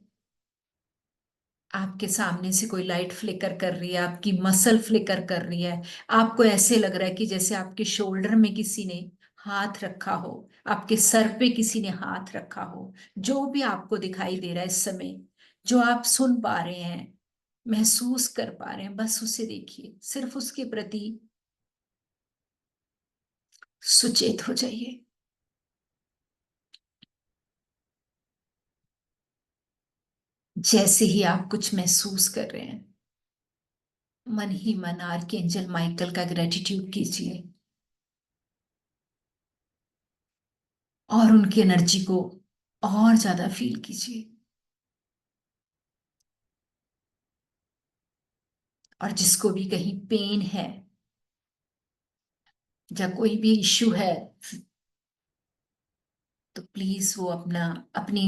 आपके सामने से कोई लाइट फ्लिकर कर रही है, आपकी मसल फ्लिकर कर रही है, आपको ऐसे लग रहा है कि जैसे आपके शोल्डर में किसी ने हाथ रखा हो, आपके सर पे किसी ने हाथ रखा हो। जो भी आपको दिखाई दे रहा है इस समय, जो आप सुन पा रहे हैं, महसूस कर पा रहे हैं, बस उसे देखिए, सिर्फ उसके प्रति सुचेत हो जाइए। जैसे ही आप कुछ महसूस कर रहे हैं, मन ही मन आर्कएंजल माइकल का ग्रेटिट्यूड कीजिए और उनकी एनर्जी को और ज्यादा फील कीजिए। और जिसको भी कहीं पेन है या कोई भी इश्यू है, तो प्लीज वो अपनी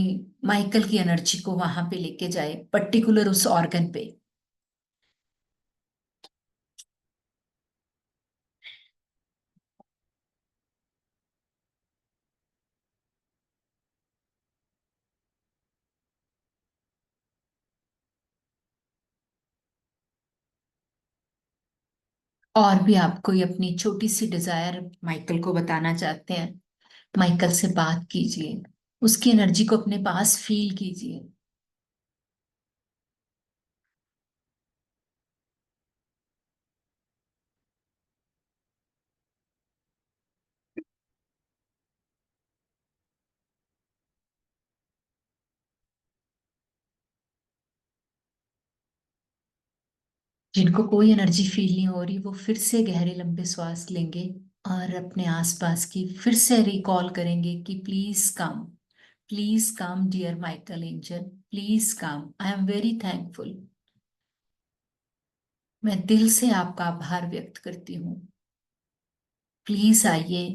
माइकल की एनर्जी को वहां पे लेके जाए, पर्टिकुलर उस ऑर्गन पे। और भी आप कोई अपनी छोटी सी डिजायर माइकल को बताना चाहते हैं, माइकल से बात कीजिए, उसकी एनर्जी को अपने पास फील कीजिए। जिनको कोई एनर्जी फील नहीं हो रही, वो फिर से गहरे लंबे श्वास लेंगे और अपने आसपास की फिर से रिकॉल करेंगे कि please come dear Michael angel, please come, I am very thankful. मैं दिल से आपका आभार व्यक्त करती हूँ। प्लीज आइए,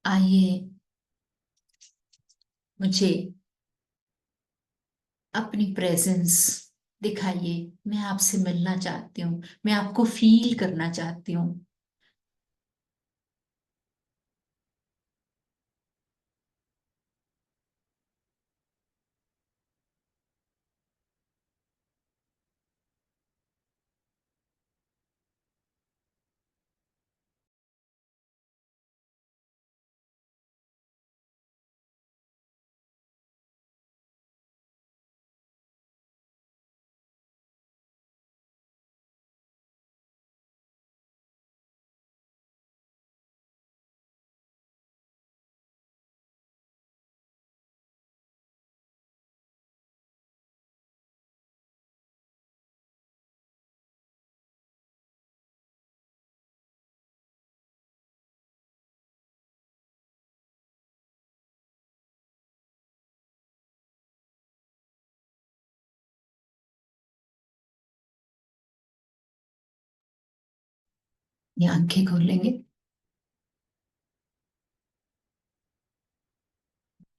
आइए, मुझे अपनी प्रेजेंस दिखाइए। मैं आपसे मिलना चाहती हूँ, मैं आपको फील करना चाहती हूँ। ये आंखें खोल लेंगे,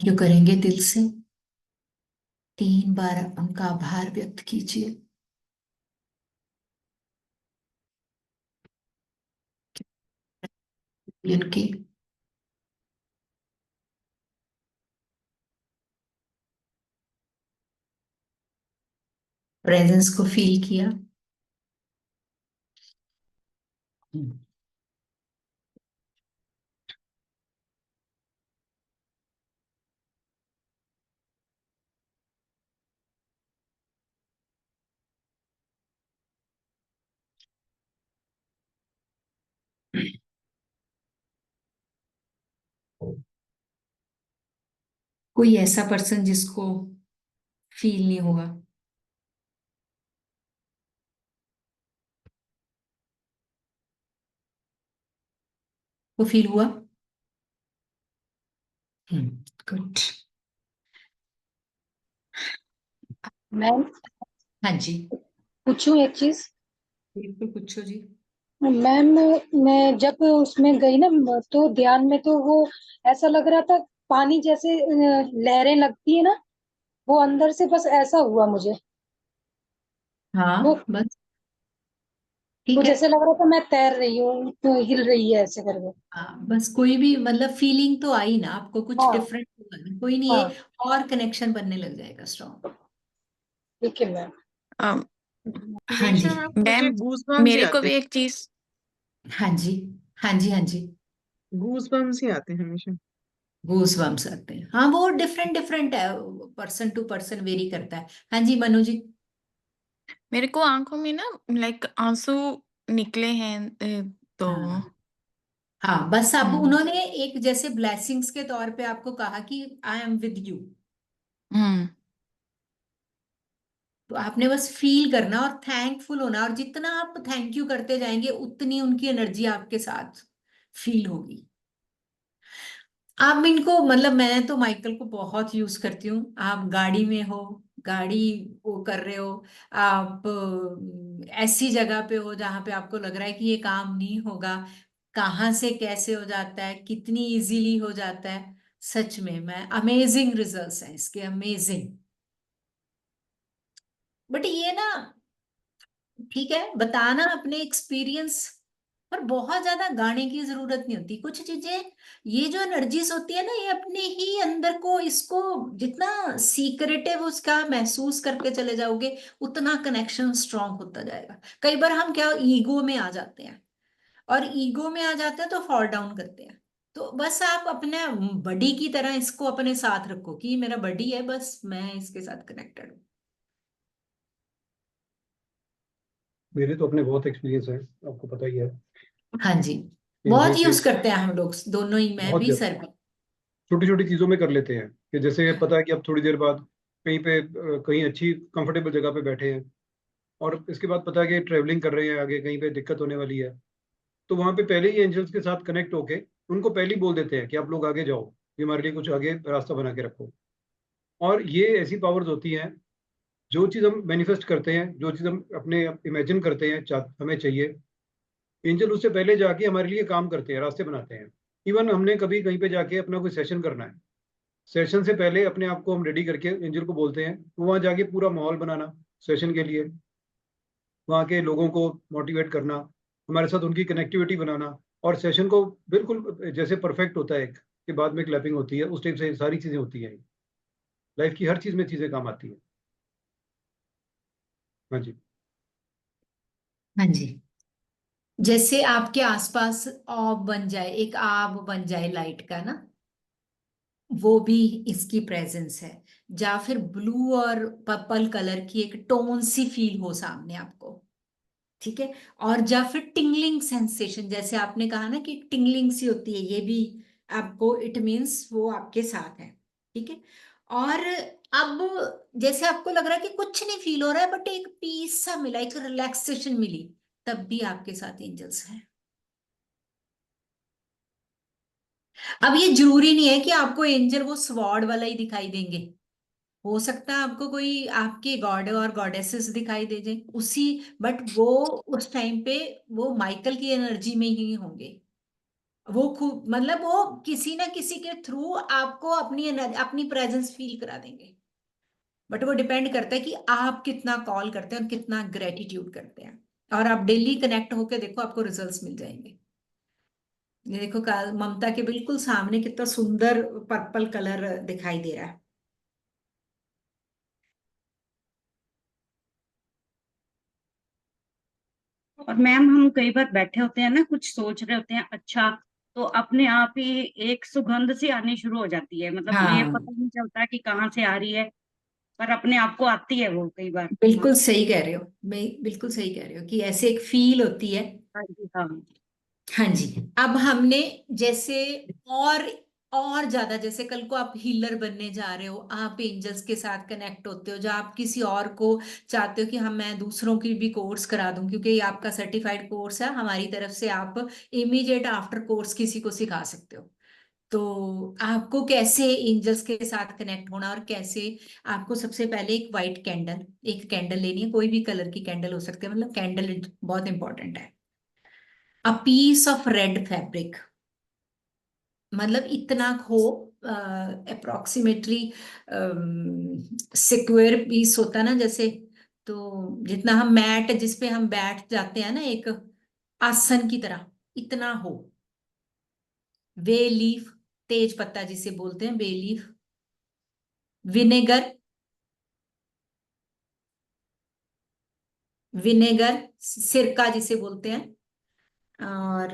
जो करेंगे दिल से 3 बार उनका आभार व्यक्त कीजिए। उनकी प्रेजेंस को फील किया। कोई ऐसा पर्सन जिसको फील नहीं होगा। वो फील हुआ। गुड। मैम हाँ जी, पूछूं एक चीज? बिल्कुल पूछो जी। मैम मैं जब उसमें गई ना तो ध्यान में तो वो ऐसा लग रहा था, पानी जैसे लहरें लगती है ना, वो अंदर से बस ऐसा हुआ मुझे। हाँ वो बस वो ठीक है। जैसे लग रहा था मैं तैर रही हूँ, तो हिल रही है ऐसे करके। हाँ बस कोई भी मतलब फीलिंग तो आई ना आपको, कुछ हाँ डिफरेंट हुआ ना, कोई नहीं, हाँ, ये और कनेक्शन बनने लग जाएगा स्ट्रॉन्ग। ठीक है मैम। अम, हाँ जी, हमेशा मुझे मैम गूज बम्स ही मेरे को आते भी एक चीज हाँ जी, हाँ जी, हाँ जी। हैं, गूज बम्स ही आते हैं हमेशा। गूस बम्स आते हैं, हाँ वो डिफरेंट डिफरेंट है, पर्सन टू पर्सन वेरी करता है। हाँ जी मनु जी। मेरे को आंखों में ना लाइक आंसू निकले हैं तो हाँ हाँ, बस अब हम्म उन्होंने एक जैसे ब्लेसिंग्स के तौर पे आपको कहा कि आई एम विद यू, हम्म तो आपने बस फील करना और थैंकफुल होना, और जितना आप थैंक यू करते जाएंगे उतनी उनकी एनर्जी आपके साथ फील होगी। आप इनको मतलब मैं तो माइकल को बहुत यूज करती हूँ। आप गाड़ी में हो, गाड़ी वो कर रहे हो, आप ऐसी जगह पे हो जहां पे आपको लग रहा है कि ये काम नहीं होगा, कहाँ से कैसे हो जाता है, कितनी इजीली हो जाता है। सच में मैं अमेजिंग रिजल्ट्स हैं इसके, अमेजिंग। बट ये ना ठीक है, बताना अपने एक्सपीरियंस, पर बहुत ज्यादा गाने की जरूरत नहीं होती कुछ चीजें। ये जो एनर्जीज होती है ना, ये अपने ही अंदर को, इसको जितना सीक्रेटिव उसका महसूस करके चले जाओगे, उतना कनेक्शन स्ट्रांग होता जाएगा। कई बार हम क्या ईगो में आ जाते हैं, और ईगो में आ जाते हैं तो फॉल डाउन करते हैं। तो बस आप अपने बडी की तरह इसको अपने साथ रखो कि ये मेरा बडी है, बस मैं इसके साथ कनेक्टेड हूँ। मेरे तो अपने बहुत एक्सपीरियंस है, आपको पता ही है। हाँ जी, एंजल बहुत के यूज करते हैं हम लोग दोनों ही, मैं बहुत भी ज्यादा सर भी। छोटी छोटी चीजों में कर लेते हैं, कि जैसे पता है कि अब थोड़ी देर बाद कहीं पे कहीं अच्छी कंफर्टेबल जगह पे बैठे हैं, और इसके बाद पता है कि ट्रेवलिंग कर रहे हैं, आगे कहीं पे दिक्कत होने वाली है, तो वहां पे पहले ही एंजल्स के साथ कनेक्ट होके उनको पहले ही बोल देते हैं कि आप लोग आगे जाओ, ये हमारे लिए कुछ आगे रास्ता बना के रखो। और ये ऐसी पावर्स होती हैं, जो चीज़ हम मैनिफेस्ट करते हैं, जो चीज़ हम अपने इमेजिन करते हैं, हमें चाहिए, एंजल उससे पहले जाके हमारे लिए काम करते हैं, रास्ते बनाते हैं। इवन हमने कभी कहीं पे जाके अपना कोई सेशन करना है, सेशन से पहले अपने आप को हम रेडी करके एंजल को बोलते हैं, तो वहाँ जाके पूरा माहौल बनाना सेशन के लिए, वहाँ के लोगों को मोटिवेट करना, हमारे साथ उनकी कनेक्टिविटी बनाना, और सेशन को बिल्कुल जैसे परफेक्ट होता है कि बाद में क्लैपिंग होती है, उस टाइप से सारी चीज़ें होती हैं। लाइफ की हर चीज़ में चीज़ें काम आती है। हाँ जी। हाँ जी, जैसे आपके आसपास ऑब बन जाए, एक आब बन जाए लाइट का ना, वो भी इसकी प्रेजेंस है। या फिर ब्लू और पर्पल कलर की एक टोन सी फील हो सामने आपको, ठीक है। और या फिर टिंगलिंग सेंसेशन, जैसे आपने कहा ना कि टिंगलिंग सी होती है, ये भी आपको इट मीन्स वो आपके साथ है, ठीक है। और अब जैसे आपको लग रहा है कि कुछ नहीं फील हो रहा है, बट एक पीस सा मिला, एक रिलैक्सेशन मिली, तब भी आपके साथ एंजल्स हैं। अब ये जरूरी नहीं है कि आपको एंजल वो स्वॉर्ड वाला ही दिखाई देंगे, हो सकता है आपको कोई आपके गॉड और गॉडेसेस दिखाई दे जाए उसी, बट वो उस टाइम पे वो माइकल की एनर्जी में ही होंगे। वो खूब मतलब वो किसी ना किसी के थ्रू आपको अपनी प्रेजेंस फील करा देंगे। बट वो डिपेंड करता है कि आप कितना कॉल करते हैं और कितना ग्रेटिट्यूड करते हैं। और आप डेली कनेक्ट होके देखो, आपको रिजल्ट्स मिल जाएंगे। ये देखो ममता के बिल्कुल सामने कितना सुंदर पर्पल कलर दिखाई दे रहा है। और मैम हम कई बार बैठे होते हैं ना, कुछ सोच रहे होते हैं, अच्छा, तो अपने आप ही एक सुगंध सी आनी शुरू हो जाती है, मतलब ये हाँ पता नहीं चलता कि कहाँ से आ रही है, पर अपने आप को आती है वो कई बार। बिल्कुल सही कह रहे हो, मैं बिल्कुल सही कह रहे हो कि ऐसे एक फील होती है। हाँ जी, हाँ। हाँ जी। अब हमने जैसे और ज्यादा, जैसे कल को आप हीलर बनने जा रहे हो, आप एंजल्स के साथ कनेक्ट होते हो, जो आप किसी और को चाहते हो कि हम मैं दूसरों की भी कोर्स करा दूं, क्योंकि ये आपका सर्टिफाइड कोर्स है हमारी तरफ से, आप इमीडिएट आफ्टर कोर्स किसी को सिखा सकते हो। तो आपको कैसे एंजल्स के साथ कनेक्ट होना, और कैसे आपको सबसे पहले एक कैंडल लेनी है, कोई भी कलर की कैंडल हो सकती है, मतलब कैंडल बहुत इंपॉर्टेंट है। A piece of red fabric, मतलब इतना हो, अप्रोक्सीमेटली स्क्वायर पीस होता है ना, जैसे, तो जितना हम मैट जिसपे हम बैठ जाते हैं ना, एक आसन की तरह, इतना हो। बे लीफ, तेज पत्ता जिसे बोलते हैं, बे लीफ। विनेगर, सिरका जिसे बोलते हैं। और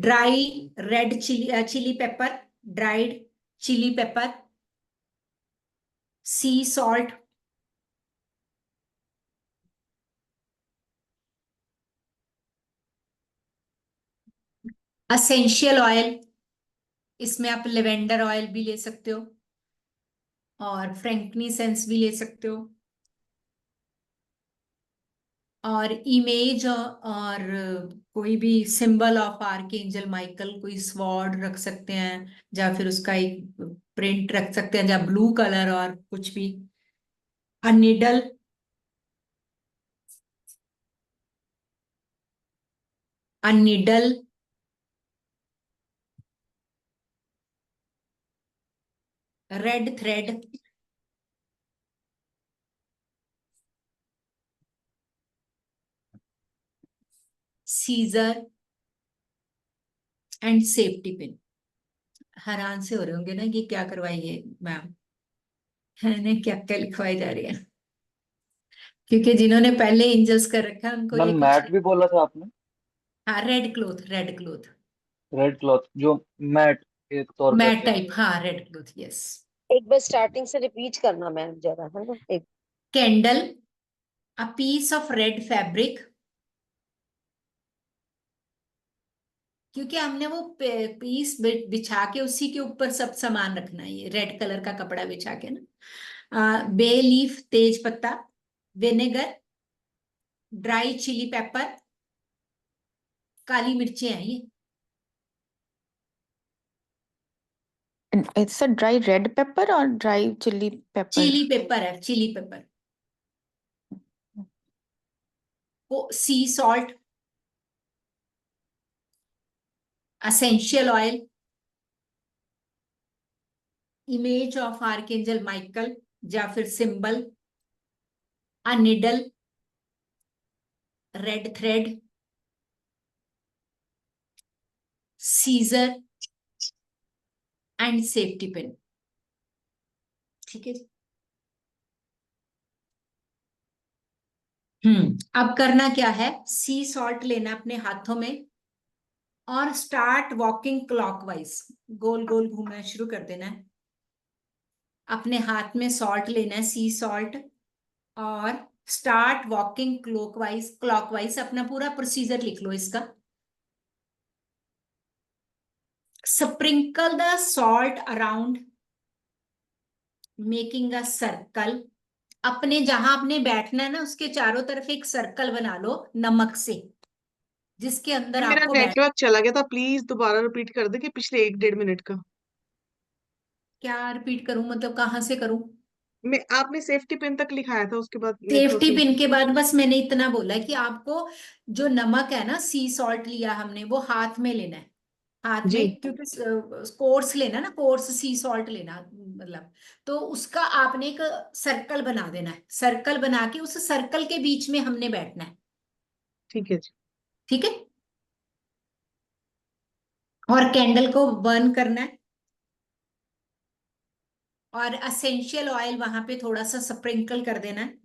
dry red chilli pepper, dried chilli pepper. Sea salt, essential oil, इसमें आप लेवेंडर ऑयल भी ले सकते हो और फ्रैंकनीसेंस भी ले सकते हो। और इमेज और कोई भी सिंबल ऑफ आर्कएंजल माइकल, कोई स्वॉर्ड रख सकते हैं, या फिर उसका एक प्रिंट रख सकते हैं, या ब्लू कलर और कुछ भी। A needle, a needle, red thread, scissor and safety pin. हैरान से हो रहे होंगे ना कि क्या करवाई है मैम, है क्या क्या लिखवाई जा रही है, क्योंकि जिन्होंने पहले एंजल्स कर रखा है उनको मैम ये कुछ। मैट भी बोला था आपने? हाँ, red cloth, red cloth, red cloth जो मैट एक तौर मैट कहते हैं। टाइप, हाँ रेड क्लोथ, यस। एक बार स्टार्टिंग से रिपीट करना मैम जरा, है ना? एक candle, a piece of red fabric, क्योंकि हमने वो पीस बिछा के उसी के ऊपर सब सामान रखना है, ये रेड कलर का कपड़ा बिछा के ना। बे लीफ, तेज पत्ता, विनेगर, ड्राई चिली पेपर, काली मिर्चें हैं ये। It's a dry red pepper or dry chili pepper? Chili pepper है, चिली पेपर। वो sea salt, essential oil, image of archangel Michael या फिर symbol, a needle, red thread, scissor and safety pin. ठीक है जी। अब करना क्या है, सी सॉल्ट लेना अपने हाथों में और स्टार्ट वॉकिंग क्लॉकवाइज, गोल गोल घूमना शुरू कर देना है। अपने हाथ में सॉल्ट लेना है, सी सॉल्ट, और स्टार्ट वॉकिंग क्लॉकवाइज। अपना पूरा प्रोसीजर लिख लो इसका। Sprinkle the salt around, making a circle. अपने जहां आपने बैठना है ना, उसके चारों तरफ एक सर्कल बना लो नमक से, जिसके अंदर मेरा आपको बैठ। नेटवर्क चला गया था, प्लीज दोबारा रिपीट कर दे कि पिछले 1-1.5 मिनट का। क्या रिपीट करूं, मतलब कहाँ से करूं? मैं आपने सेफ्टी पिन तक लिखाया था, उसके बाद नेटवर्क सेफ्टी नहीं पिन था। के बाद बस मैंने इतना बोला है कि आपको जो नमक है ना, सी सॉल्ट लिया हमने, वो हाथ में लेना है, हाथ जी में, क्योंकि कोर्स लेना ना, कोर्स सी सॉल्ट लेना, मतलब तो उसका आपने एक सर्कल बना देना है, सर्कल बना के उस सर्कल के बीच में हमने बैठना है। ठीक है जी। ठीक है। और कैंडल को बर्न करना है, और असेंशियल ऑयल वहां पे थोड़ा सा स्प्रिंकल कर देना है,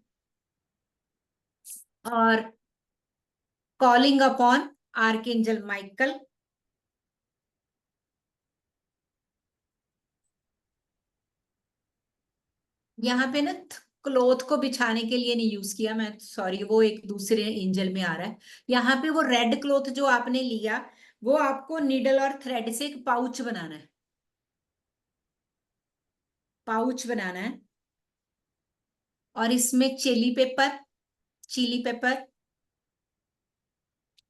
और कॉलिंग अपॉन आर्कएंजल माइकल। यहाँ पे ना क्लोथ को बिछाने के लिए नहीं यूज किया मैं, सॉरी, वो एक दूसरे एंजल में आ रहा है। यहाँ पे वो रेड क्लोथ जो आपने लिया, वो आपको नीडल और थ्रेड से एक पाउच बनाना है, पाउच बनाना है। और इसमें चिली पेपर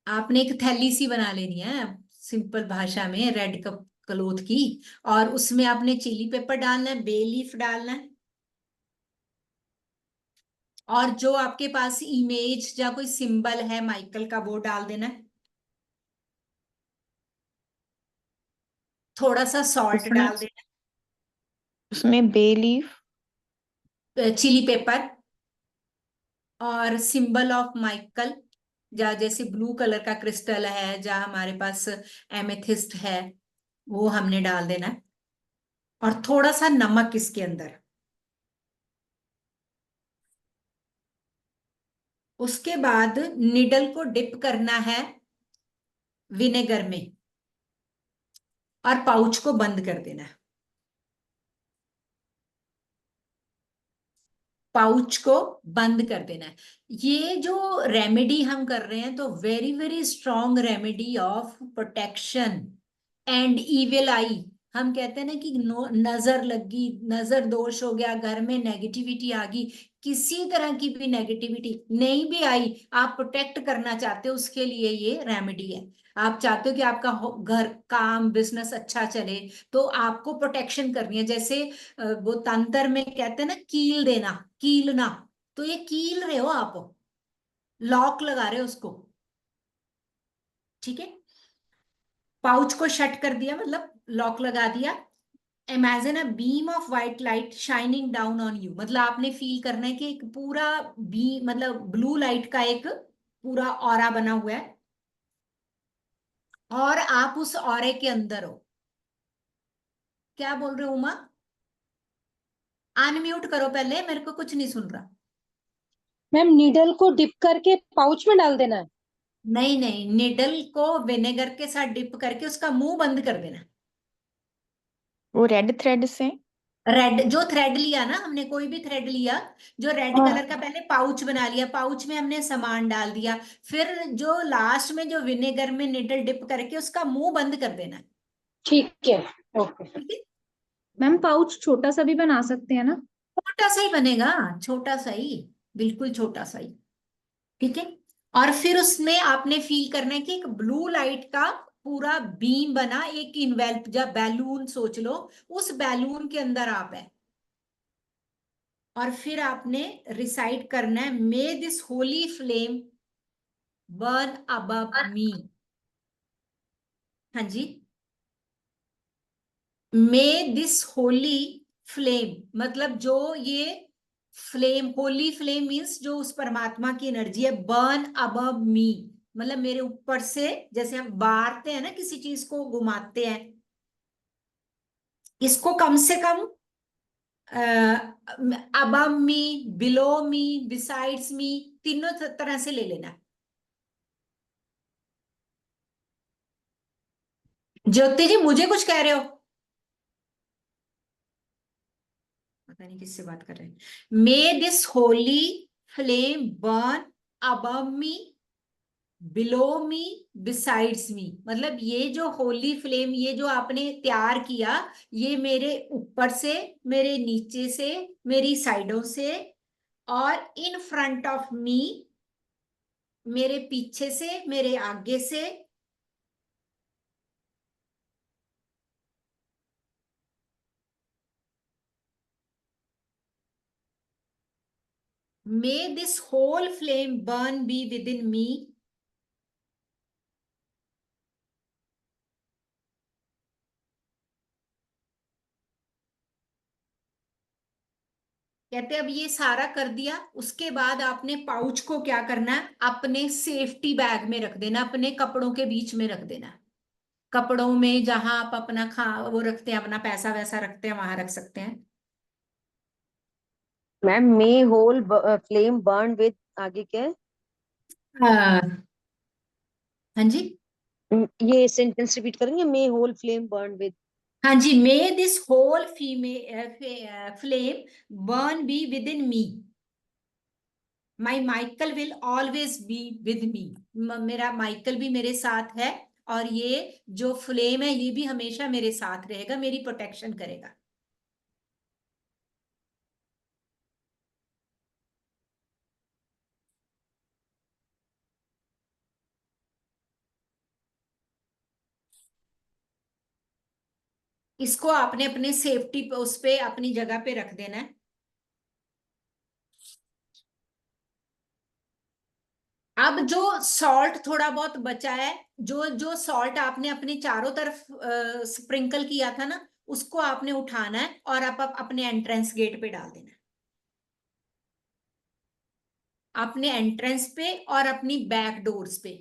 आपने एक थैली सी बना लेनी है, सिंपल भाषा में, रेड कप क्लोथ की। और उसमें आपने चिली पेपर डालना है, बे लीफ डालना है, और जो आपके पास इमेज या कोई सिंबल है माइकल का वो डाल देना है। थोड़ा सा सॉल्ट उसमें डाल देना उसमें बे लीफ, है, चिली पेपर, और सिंबल ऑफ माइकल, जैसे ब्लू कलर का क्रिस्टल है, जहाँ हमारे पास एमेथिस्ट है, वो हमने डाल देना है। और थोड़ा सा नमक इसके अंदर। उसके बाद निडल को डिप करना है विनेगर में, और पाउच को बंद कर देना है। पाउच को बंद कर देना है। ये जो रेमेडी हम कर रहे हैं, तो very very strong remedy of protection and evil eye. हम कहते हैं ना कि नजर लगी, नजर दोष हो गया, घर में नेगेटिविटी आ गई, किसी तरह की भी नेगेटिविटी नहीं भी आई, आप प्रोटेक्ट करना चाहते हो, उसके लिए ये रेमेडी है। आप चाहते हो कि आपका घर, काम, बिजनेस अच्छा चले, तो आपको प्रोटेक्शन करनी है। जैसे वो तंत्र में कहते हैं ना, कील देना, कीलना, तो ये कील रहे हो आप, लॉक लगा रहे हो उसको, ठीक है। पाउच को शट कर दिया, मतलब लॉक लगा दिया। Imagine a beam of white light shining down on you, मतलब आपने फील करना है कि एक पूरा बी, मतलब ब्लू लाइट का एक पूरा ऑरा बना हुआ है, और आप उस ऑरे के अंदर हो। क्या बोल रहे हो उमा? अनम्यूट करो पहले, मेरे को कुछ नहीं सुन रहा। मैम नीडल को डिप करके पाउच में डाल देना है? नहीं नहीं, निडल को विनेगर के साथ डिप करके उसका मुंह बंद कर देना। वो रेड थ्रेड से। रेड जो थ्रेड लिया ना हमने, कोई भी थ्रेड लिया, जो रेड हाँ। कलर का, पहले पाउच बना लिया, पाउच में हमने सामान डाल दिया, फिर जो लास्ट में जो विनेगर में निडल डिप करके उसका मुंह बंद कर देना है, ठीक है, ओके। ठीक है। मैम पाउच छोटा सा भी बना सकते हैं ना? छोटा सा ही बनेगा, छोटा सा ही, बिल्कुल छोटा सा ही, ठीक है। और फिर उसमें आपने फील करना है कि एक ब्लू लाइट का पूरा बीम बना, एक इन्वेल्प, या बैलून सोच लो, उस बैलून के अंदर आप है। और फिर आपने रिसाइट करना है, may this holy flame burn above me. हाँ जी, मे दिस होली फ्लेम, मतलब जो ये फ्लेम, होली फ्लेम मीन्स जो उस परमात्मा की एनर्जी है, बर्न अबव मी, मतलब मेरे ऊपर से, जैसे हम बारते हैं ना, किसी चीज को घुमाते हैं, इसको कम से कम above me, below me, besides me, तीनों तरह से ले लेना है। ज्योति जी मुझे कुछ कह रहे हो? पता नहीं किससे बात कर रहे हैं। May this holy flame burn above me, below me, besides me, मतलब ये जो होली फ्लेम, ये जो आपने तैयार किया, ये मेरे ऊपर से, मेरे नीचे से, मेरी साइडों से, और इन फ्रंट ऑफ मी, मेरे पीछे से, मेरे आगे से, may this whole flame burn be with in me. कहते अब ये सारा कर दिया, उसके बाद आपने पाउच को क्या करना है, अपने सेफ्टी बैग में रख देना, अपने कपड़ों के बीच में रख देना। कपड़ों में, जहां आप अपना वो रखते हैं, अपना पैसा वैसा रखते हैं, वहां रख सकते हैं। Ma'am may whole flame burn with, आगे क्या है? हाँ जी, ये सेंटेंस रिपीट करेंगे, may whole flame burn with. हाँ जी। May this whole flame burn be with in me, my Michael will always be with me. मेरा माइकल भी मेरे साथ है, और ये जो फ्लेम है ये भी हमेशा मेरे साथ रहेगा, मेरी प्रोटेक्शन करेगा। इसको आपने अपने सेफ्टी पे, उस पे अपनी जगह पे रख देना है। अब जो सॉल्ट थोड़ा बहुत बचा है, जो जो सॉल्ट आपने अपने चारों तरफ स्प्रिंकल किया था ना, उसको आपने उठाना है और आप अपने एंट्रेंस गेट पे डाल देना है, अपने एंट्रेंस पे और अपनी बैक डोर्स पे।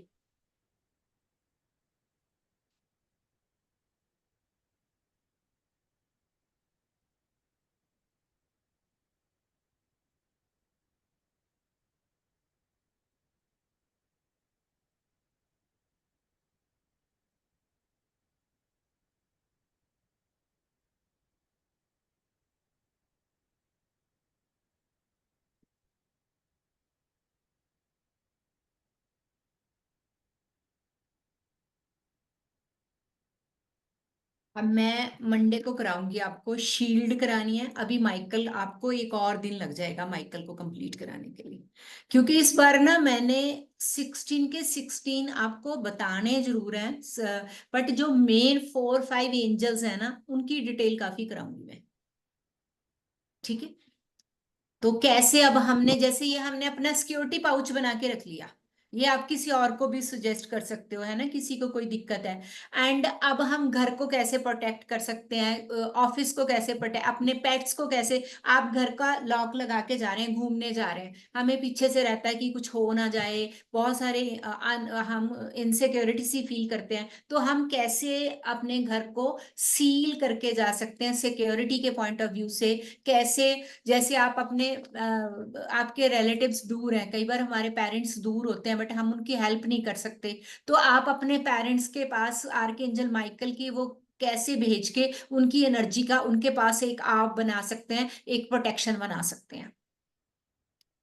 अब मैं मंडे को कराऊंगी, आपको शील्ड करानी है। अभी माइकल, आपको एक और दिन लग जाएगा माइकल को कंप्लीट कराने के लिए, क्योंकि इस बार ना मैंने 16 के 16 आपको बताने जरूर हैं, बट जो मेन 4-5 एंजल्स हैं ना, उनकी डिटेल काफी कराऊंगी मैं। ठीक है, तो कैसे, अब हमने जैसे ये हमने अपना सिक्योरिटी पाउच बना के रख लिया, ये आप किसी और को भी सुजेस्ट कर सकते हो, है ना, किसी को कोई दिक्कत है। एंड अब हम घर को कैसे प्रोटेक्ट कर सकते हैं, ऑफिस को कैसे प्रोटेक्ट, अपने पेट्स को कैसे। आप घर का लॉक लगा के जा रहे हैं, घूमने जा रहे हैं, हमें पीछे से रहता है कि कुछ हो ना जाए, बहुत सारे हम इनसिक्योरिटी सी फील करते हैं, तो हम कैसे अपने घर को सील करके जा सकते हैं सिक्योरिटी के पॉइंट ऑफ व्यू से। कैसे, जैसे आप अपने आपके रिलेटिव्स दूर हैं, कई बार हमारे पेरेंट्स दूर होते हैं बट हम उनकी हेल्प नहीं कर सकते, तो आप अपने पेरेंट्स के पास आर्कएंजल माइकल की वो कैसे भेज के उनकी एनर्जी का उनके पास एक आप बना सकते हैं, एक प्रोटेक्शन बना सकते हैं।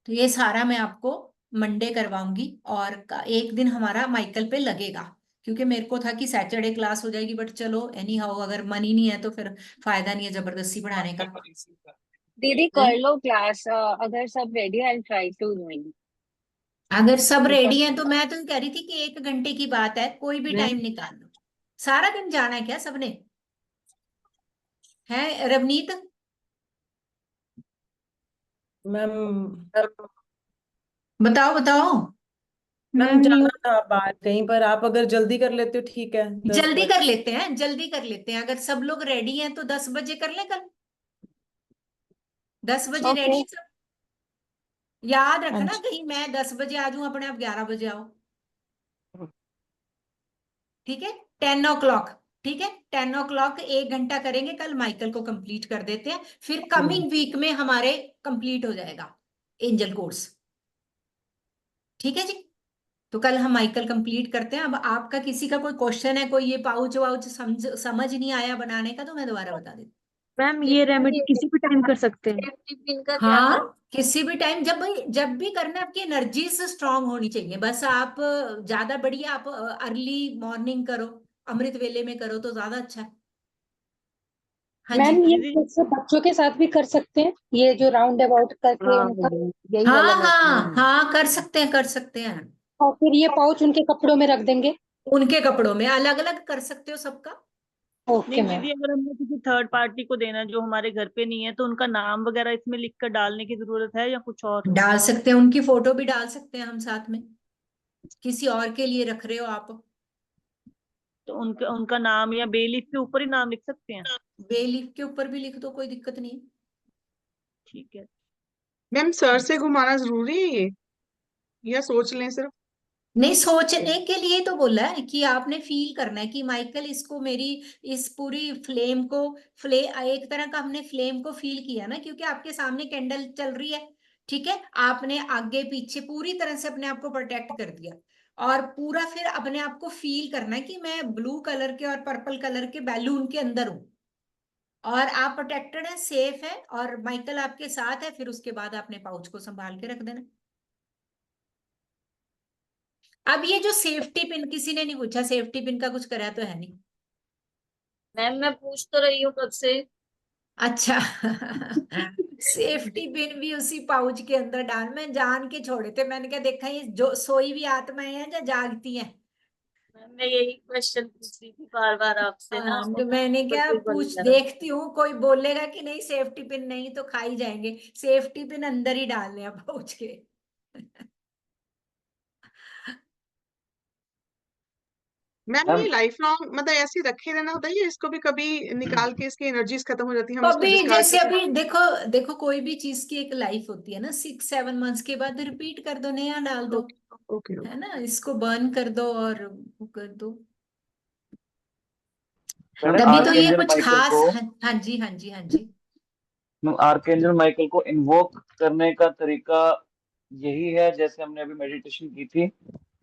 तो ये सारा मैं आपको मंडे करवाऊंगी, और एक दिन हमारा माइकल पे लगेगा, क्योंकि मेरे को था कि सैटरडे क्लास हो जाएगी, बट चलो एनी हाउ, अगर मन ही नहीं है तो फिर फायदा नहीं है जबरदस्ती पढ़ाने का। दीदी कर लो क्लास, अगर सब ready I try to join. अगर सब रेडी हैं तो मैं तो कह रही थी कि 1 घंटे की बात है, कोई भी टाइम निकाल लो। सारा दिन जाना है क्या सबने? है रवनीत? मैम बताओ बताओ। मैम मैम नहीं जाना हो था बाहर कहीं पर, आप अगर जल्दी कर लेते हो ठीक है, 10 जल्दी बजे। कर लेते हैं, जल्दी कर लेते हैं, अगर सब लोग रेडी हैं तो 10 बजे कर लें कल। 10 बजे ओके। रेडी सब? याद हाँ रखना जी। कहीं मैं 10 बजे आ जाऊं, अपने आप 11 बजे आओ। ठीक है, 10 o'clock। ठीक है, 10 o'clock 1 घंटा करेंगे कल, माइकल को कंप्लीट कर देते हैं, फिर कमिंग वीक में हमारे कंप्लीट हो जाएगा एंजल कोर्स। ठीक है जी, तो कल हम माइकल कंप्लीट करते हैं। अब आपका किसी का कोई क्वेश्चन है, कोई ये पाउच वाउच समझ नहीं आया बनाने का, तो मैं दोबारा बता देती मैम ये रेमेडी किसी भी टाइम कर सकते हैं? सेफ्टी पिन का हूँ। क्या हाँ, करूं? किसी भी टाइम, जब भी करना है, आपकी एनर्जी से स्ट्रांग होनी चाहिए बस। आप ज्यादा बढ़िया, आप अर्ली मॉर्निंग करो, अमृत वेले में करो तो ज्यादा अच्छा है। हाँ जी। मैम ये दीदी जैसे बच्चों के साथ भी कर सकते हैं, ये जो राउंड अबाउट करके हाँ उनका, यही वाला हाँ मैं हाँ हाँ, कर सकते हैं, कर सकते हैं। और फिर ये पाउच उनके कपड़ों में रख देंगे। उनके कपड़ों में अलग अलग कर सकते हो सबका। ओके नहीं मैम। दीदी, अगर हमने किसी थर्ड पार्टी को देना है जो हमारे घर पे नहीं है, तो उनका नाम वगैरह इसमें लिख कर डालने की जरूरत है या कुछ और? डाल सकते हैं, उनकी फोटो भी डाल सकते हैं हम साथ में, किसी और के लिए रख रहे हो आप। तो उनका उनका नाम या बेलीफ के ऊपर ही नाम लिख सकते हैं? बेलीफ के ऊपर भी लिख दो, कोई दिक्कत नहीं। ठीक है। मैम सर से घुमाना जरूरी है ये, या सोच लें सिर्फ? नहीं, सोचने के लिए तो बोला है कि आपने फील करना है कि माइकल इसको मेरी इस पूरी फ्लेम को एक तरह का हमने फ्लेम को फील किया ना, क्योंकि आपके सामने कैंडल चल रही है, ठीक है, आपने आगे पीछे पूरी तरह से अपने आप को प्रोटेक्ट कर दिया, और पूरा फिर अपने आप को फील करना है कि मैं ब्लू कलर के और पर्पल कलर के बैलून के अंदर हूं, और आप प्रोटेक्टेड है, सेफ है, और माइकल आपके साथ है। फिर उसके बाद आपने पाउच को संभाल के रख देना। अब ये जो सेफ्टी पिन, किसी ने नहीं पूछा सेफ्टी पिन का, कुछ करा तो है नहीं। मैम मैं पूछ तो रही हूँ कब से। अच्छा सेफ्टी पिन भी उसी पाउच के अंदर डाल, मैं जान के छोड़े थे, मैंने क्या देखा ये जो सोई हुई आत्माएं हैं या जागती हैं। मैम मैं यही क्वेश्चन पूछ रही थी बार बार आपसे ना, हाँ, तो तो मैंने मुझे क्या कोई बन पूछ गया। देखती हूँ, कोई बोलेगा कि नहीं सेफ्टी पिन नहीं तो खा ही जाएंगे, सेफ्टी पिन अंदर ही डालने हैं पाउच के मैम मैम ये लाइफ लॉन्ग मतलब ऐसे ही रखे रहना होता है या इसको भी कभी निकाल के इसकी एनर्जीज खत्म हो जाती है हम इसको अभी डिस्कार्ड जैसे कर अभी देखो देखो, कोई भी चीज की एक लाइफ होती है ना, 6-7 मंथ्स के बाद रिपीट कर दो, नया डाल दो, ओके ओके है ना, इसको बर्न कर दो और वो कर दो। मैंने तभी तो ये आर्कएंजल कुछ माइकल खास, को हाँ हाँ जी, हाँ जी, हाँ जी। आर्कएंजल माइकल को इन्वोक करने का तरीका यही है जैसे हमने अभी मेडिटेशन की थी,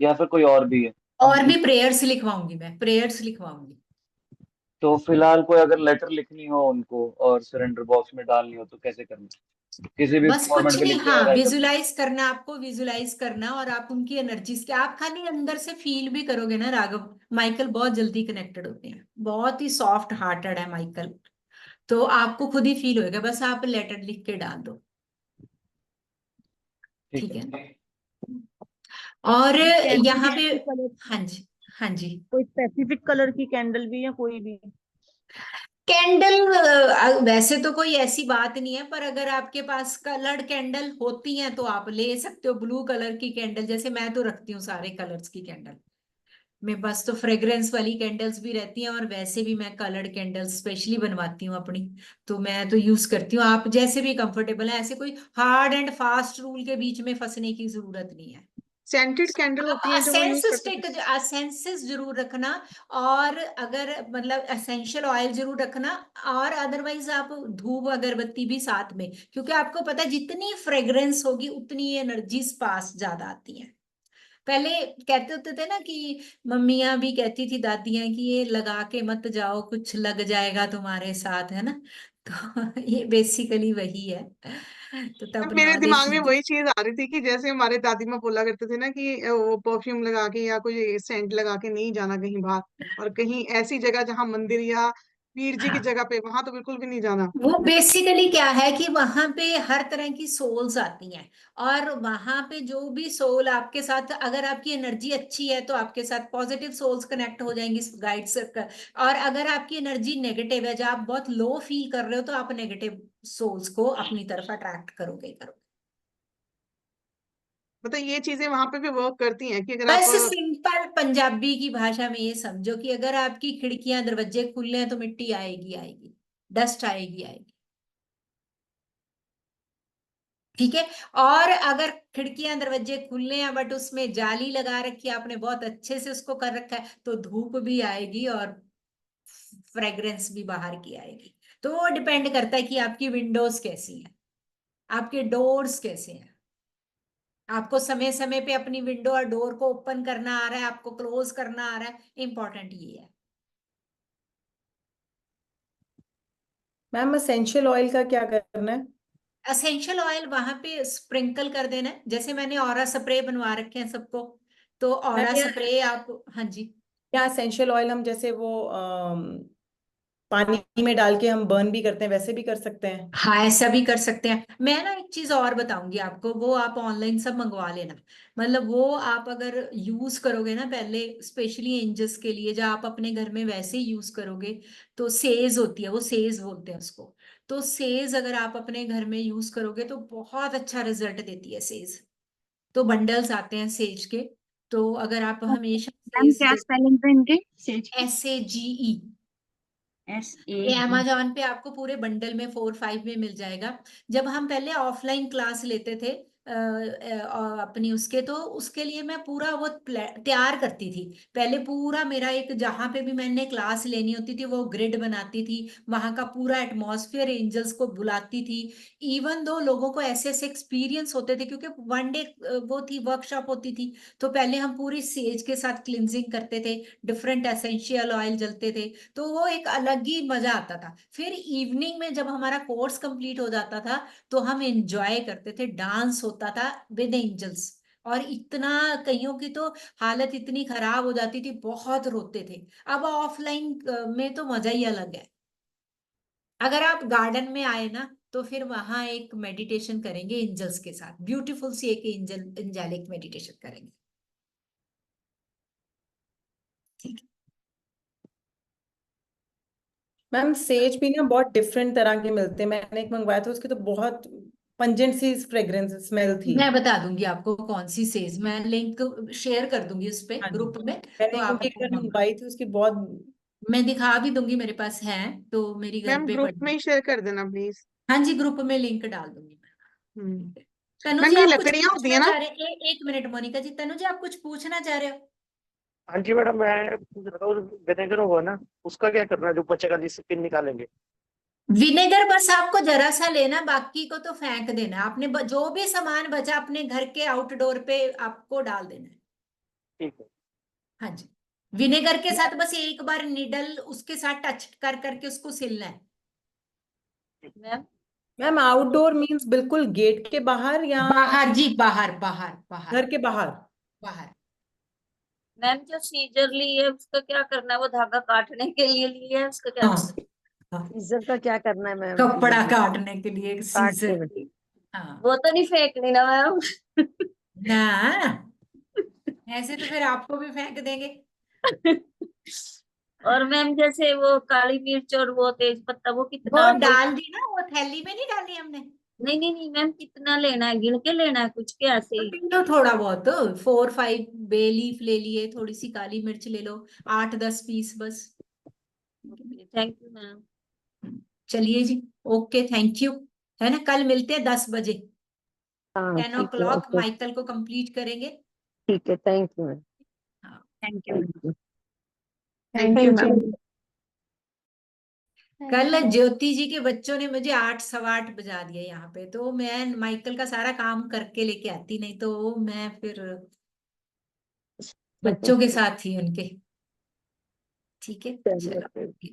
या फिर कोई और भी है? और भी प्रेयर्स लिखवाऊंगी, मैं प्रेयर्स लिखवाऊंगी। तो फिलहाल कोई अगर लेटर लिखनी हो उनको और सरेंडर बॉक्स में डालनी हो तो कैसे करना? किसी भी बस फॉर्मेट कुछ में नहीं, लिख के हाँ, राइट करना? विजुलाइज करना, आपको विजुलाइज करना, और आप उनकी एनर्जीज के आप खाली अंदर से फील भी करोगे ना। राघव, माइकल बहुत जल्दी कनेक्टेड होते हैं, बहुत ही सॉफ्ट हार्टेड है माइकल, तो आपको खुद ही फील होएगा, बस आप लेटर लिख के डाल दो, ठीक है ना। और यहाँ पे, स्पेसिफिक कलर, हाँ जी, हाँ जी, कोई स्पेसिफिक कलर की कैंडल भी या कोई भी? कैंडल वैसे तो कोई ऐसी बात नहीं है, पर अगर आपके पास कलर्ड कैंडल होती हैं तो आप ले सकते हो, ब्लू कलर की कैंडल, जैसे मैं तो रखती हूँ सारे कलर्स की कैंडल, मेरे पास तो फ्रेग्रेंस वाली कैंडल्स भी रहती हैं, और वैसे भी मैं कलर्ड कैंडल्स स्पेशली बनवाती हूँ अपनी, तो मैं तो यूज करती हूँ। आप जैसे भी कंफर्टेबल है, ऐसे कोई हार्ड एंड फास्ट रूल के बीच में फंसने की जरूरत नहीं है। सेंटेड कैंडल होती हैं जो वो यूज करते हैं। एसेंसेस जरूर रखना, और अगर मतलब एसेंशियल ऑयल जरूर रखना, और अदरवाइज आप धूप अगरबत्ती भी साथ में, क्योंकि आपको पता है जितनी फ्रेग्रेंस होगी उतनी एनर्जीज पास ज्यादा आती हैं। पहले कहते होते थे ना कि मम्मियां भी कहती थी, दादियां, कि ये लगा के मत जाओ, कुछ लग जाएगा तुम्हारे साथ, है ना तो ये बेसिकली वही है, तो तब मेरे नॉलेज। दिमाग में वही चीज आ रही थी कि जैसे हमारे दादी माँ बोला करते थे ना कि वो परफ्यूम लगा के या कोई सेंट लगा के नहीं जाना कहीं बाहर, और कहीं ऐसी जगह जहाँ मंदिर या वीर जी की हाँ, जगह पे वहां तो बिल्कुल भी नहीं जाना। वो बेसिकली क्या है कि वहां पे हर तरह की सोल्स आती हैं, और वहां पे जो भी सोल आपके साथ, अगर आपकी एनर्जी अच्छी है तो आपके साथ पॉजिटिव सोल्स कनेक्ट हो जाएंगी, गाइड सर्कल, और अगर आपकी एनर्जी नेगेटिव है, जब आप बहुत लो फील कर रहे हो, तो आप नेगेटिव सोल्स को अपनी तरफ अट्रैक्ट करोगे ही करोगे। मतलब ये चीजें वहां पे भी वर्क करती हैं कि अगर आप बस सिंपल पंजाबी की भाषा में ये समझो कि अगर आपकी खिड़कियां दरवाजे खुले हैं तो मिट्टी आएगी आएगी, डस्ट आएगी आएगी, ठीक है। और अगर खिड़कियां दरवाजे खुले हैं बट उसमें जाली लगा रखी है आपने, बहुत अच्छे से उसको कर रखा है, तो धूप भी आएगी और फ्रेग्रेंस भी बाहर की आएगी। तो वो डिपेंड करता है कि आपकी विंडोज कैसी हैं, आपके डोर्स कैसे हैं, आपको समय समय पे अपनी विंडो और डोर को ओपन करना आ रहा है, आपको क्लोज करना आ रहा है, इंपॉर्टेंट ये है। मैम एसेंशियल ऑयल का क्या करना है? एसेंशियल ऑयल वहां पे स्प्रिंकल कर देना है, जैसे मैंने ऑरा स्प्रे बनवा रखे हैं सबको, तो मैम ऑरा स्प्रे आप, हाँ जी, क्या एसेंशियल ऑयल हम जैसे वो पानी में डाल के हम बर्न भी करते हैं, वैसे भी कर सकते हैं? हाँ, ऐसा भी कर सकते हैं। मैं ना एक चीज और बताऊंगी आपको, वो आप ऑनलाइन सब मंगवा लेना, मतलब वो आप अगर यूज करोगे ना पहले, स्पेशली एंजल्स के लिए, जब आप अपने घर में वैसे ही यूज करोगे, तो सेज होती है, वो सेज बोलते हैं उसको, तो सेज अगर आप अपने घर में यूज करोगे तो बहुत अच्छा रिजल्ट देती है सेज, तो बंडल्स आते हैं सेज के, तो अगर आप हमेशा मैम क्या सेज, स्पेलिंग है इनके सेज की? SAGE, ये SAG। अमेजोन पे आपको पूरे बंडल में 4-5 में मिल जाएगा। जब हम पहले ऑफलाइन क्लास लेते थे अपनी उसके, तो उसके लिए मैं पूरा वो तैयार करती थी। पहले पूरा मेरा एक, जहां पे भी मैंने क्लास लेनी होती थी वो ग्रिड बनाती थी, वहां का पूरा एटमॉस्फेयर एंजल्स को बुलाती थी। इवन दो लोगों को ऐसे ऐसे एक्सपीरियंस होते थे, क्योंकि वन डे वो थी, वर्कशॉप होती थी, तो पहले हम पूरी सेज के साथ क्लिनजिंग करते थे, डिफरेंट एसेंशियल ऑयल जलते थे, तो वो एक अलग ही मजा आता था। फिर इवनिंग में जब हमारा कोर्स कंप्लीट हो जाता था तो हम एंजॉय करते थे, डांस होता था विद एंजल्स। और इतना, कईयों की तो हालत इतनी खराब हो जाती थी, बहुत रोते थे। अब ऑफलाइन में तो मजा ही अलग है। अगर आप गार्डन में आए ना, तो फिर वहां एक मेडिटेशन करेंगे एंजल्स के साथ, ब्यूटीफुल सी एक एंजेलिक मेडिटेशन करेंगे। ठीक है। मैम सेज भी ना बहुत डिफरेंट तरह के मिलते हैं, मैंने एक मंगवाया था, उसकी तो बहुत पंजेंट सी फ्रेग्रेंस स्मेल थी। मैं बता दूंगी आपको कौन सी सेज, मैं लिंक शेयर कर दूंगी उस पे हाँ जी, ग्रुप में, तो मैंने आप क्योंकि एक बार मंगवाई थी उसकी बहुत। मैं दिखा भी दूंगी, मेरे पास है तो मेरी घर मैम पे ग्रुप पड़ी। में ही शेयर कर देना प्लीज। हाँ जी, ग्रुप में लिंक डाल दूंगी मैं। हम्म। तनु मैम जी ये आप कुछ लकड़ियां होती पूछना है ना? चाह रहे हैं? एक मिनट मोनिका जी, तनु जी आप कुछ पूछना चाह रहे हो? हाँ जी मैडम, मैं पूछ रहा था विनेगर होगा ना, उसका क्या करना है जो बचेगा जिससे पिन निकालेंगे? विनेगर बस आपको जरा सा लेना, बाकी को तो फेंक देना। आपने जो भी सामान बचा अपने घर के आउटडोर पे आपको डाल देना है। ठीक है। हाँ जी, विनेगर के साथ बस एक बार निडल उसके साथ टच कर करके उसको सिलना है। मैम मैम आउटडोर मींस बिल्कुल गेट के बाहर या बाहर जी, बाहर बाहर बाहर घर के बाहर? बाहर। मैम जो सीजर ली है उसका क्या करना है? वो धागा काटने के लिए ली है, उसका क्या हाँ, करना हाँ, सीजर का क्या करना है मैम? कपड़ा सीजर काटने के लिए काट सीजर। के हाँ है? वो तो नहीं फेंकनी ना मैम। ना, ऐसे तो फिर आपको भी फेंक देंगे। और मैम जैसे वो काली मिर्च और वो तेज पत्ता, वो वो कितना कोई? डाल दी ना, वो थैली में नहीं डाली हमने। नहीं नहीं नहीं मैम, कितना लेना है? गिन के लेना है कुछ के ऐसे तो ही? ले लो थोड़ा बहुत, 4-5 बे लीफ ले लिए, थोड़ी सी काली मिर्च ले लो, 8-10 पीस बस। Thank you ma'am. चलिए जी, ओके, थैंक यू। है ना, कल मिलते हैं 10 बजे, हाँ 10 ठीक है, o'clock ओके माइकल को कंप्लीट करेंगे। ठीक है, थैंक यू मैम। हाँ, thank you. Thank you. Thank thank you you ma'am. जी। कल ज्योति जी के बच्चों ने मुझे 8-8:15 बजा दिया यहाँ पे, तो मैं माइकल का सारा काम करके लेके आती, नहीं तो मैं फिर बच्चों के साथ थी उनके। ठीक है, चलिए। चलो।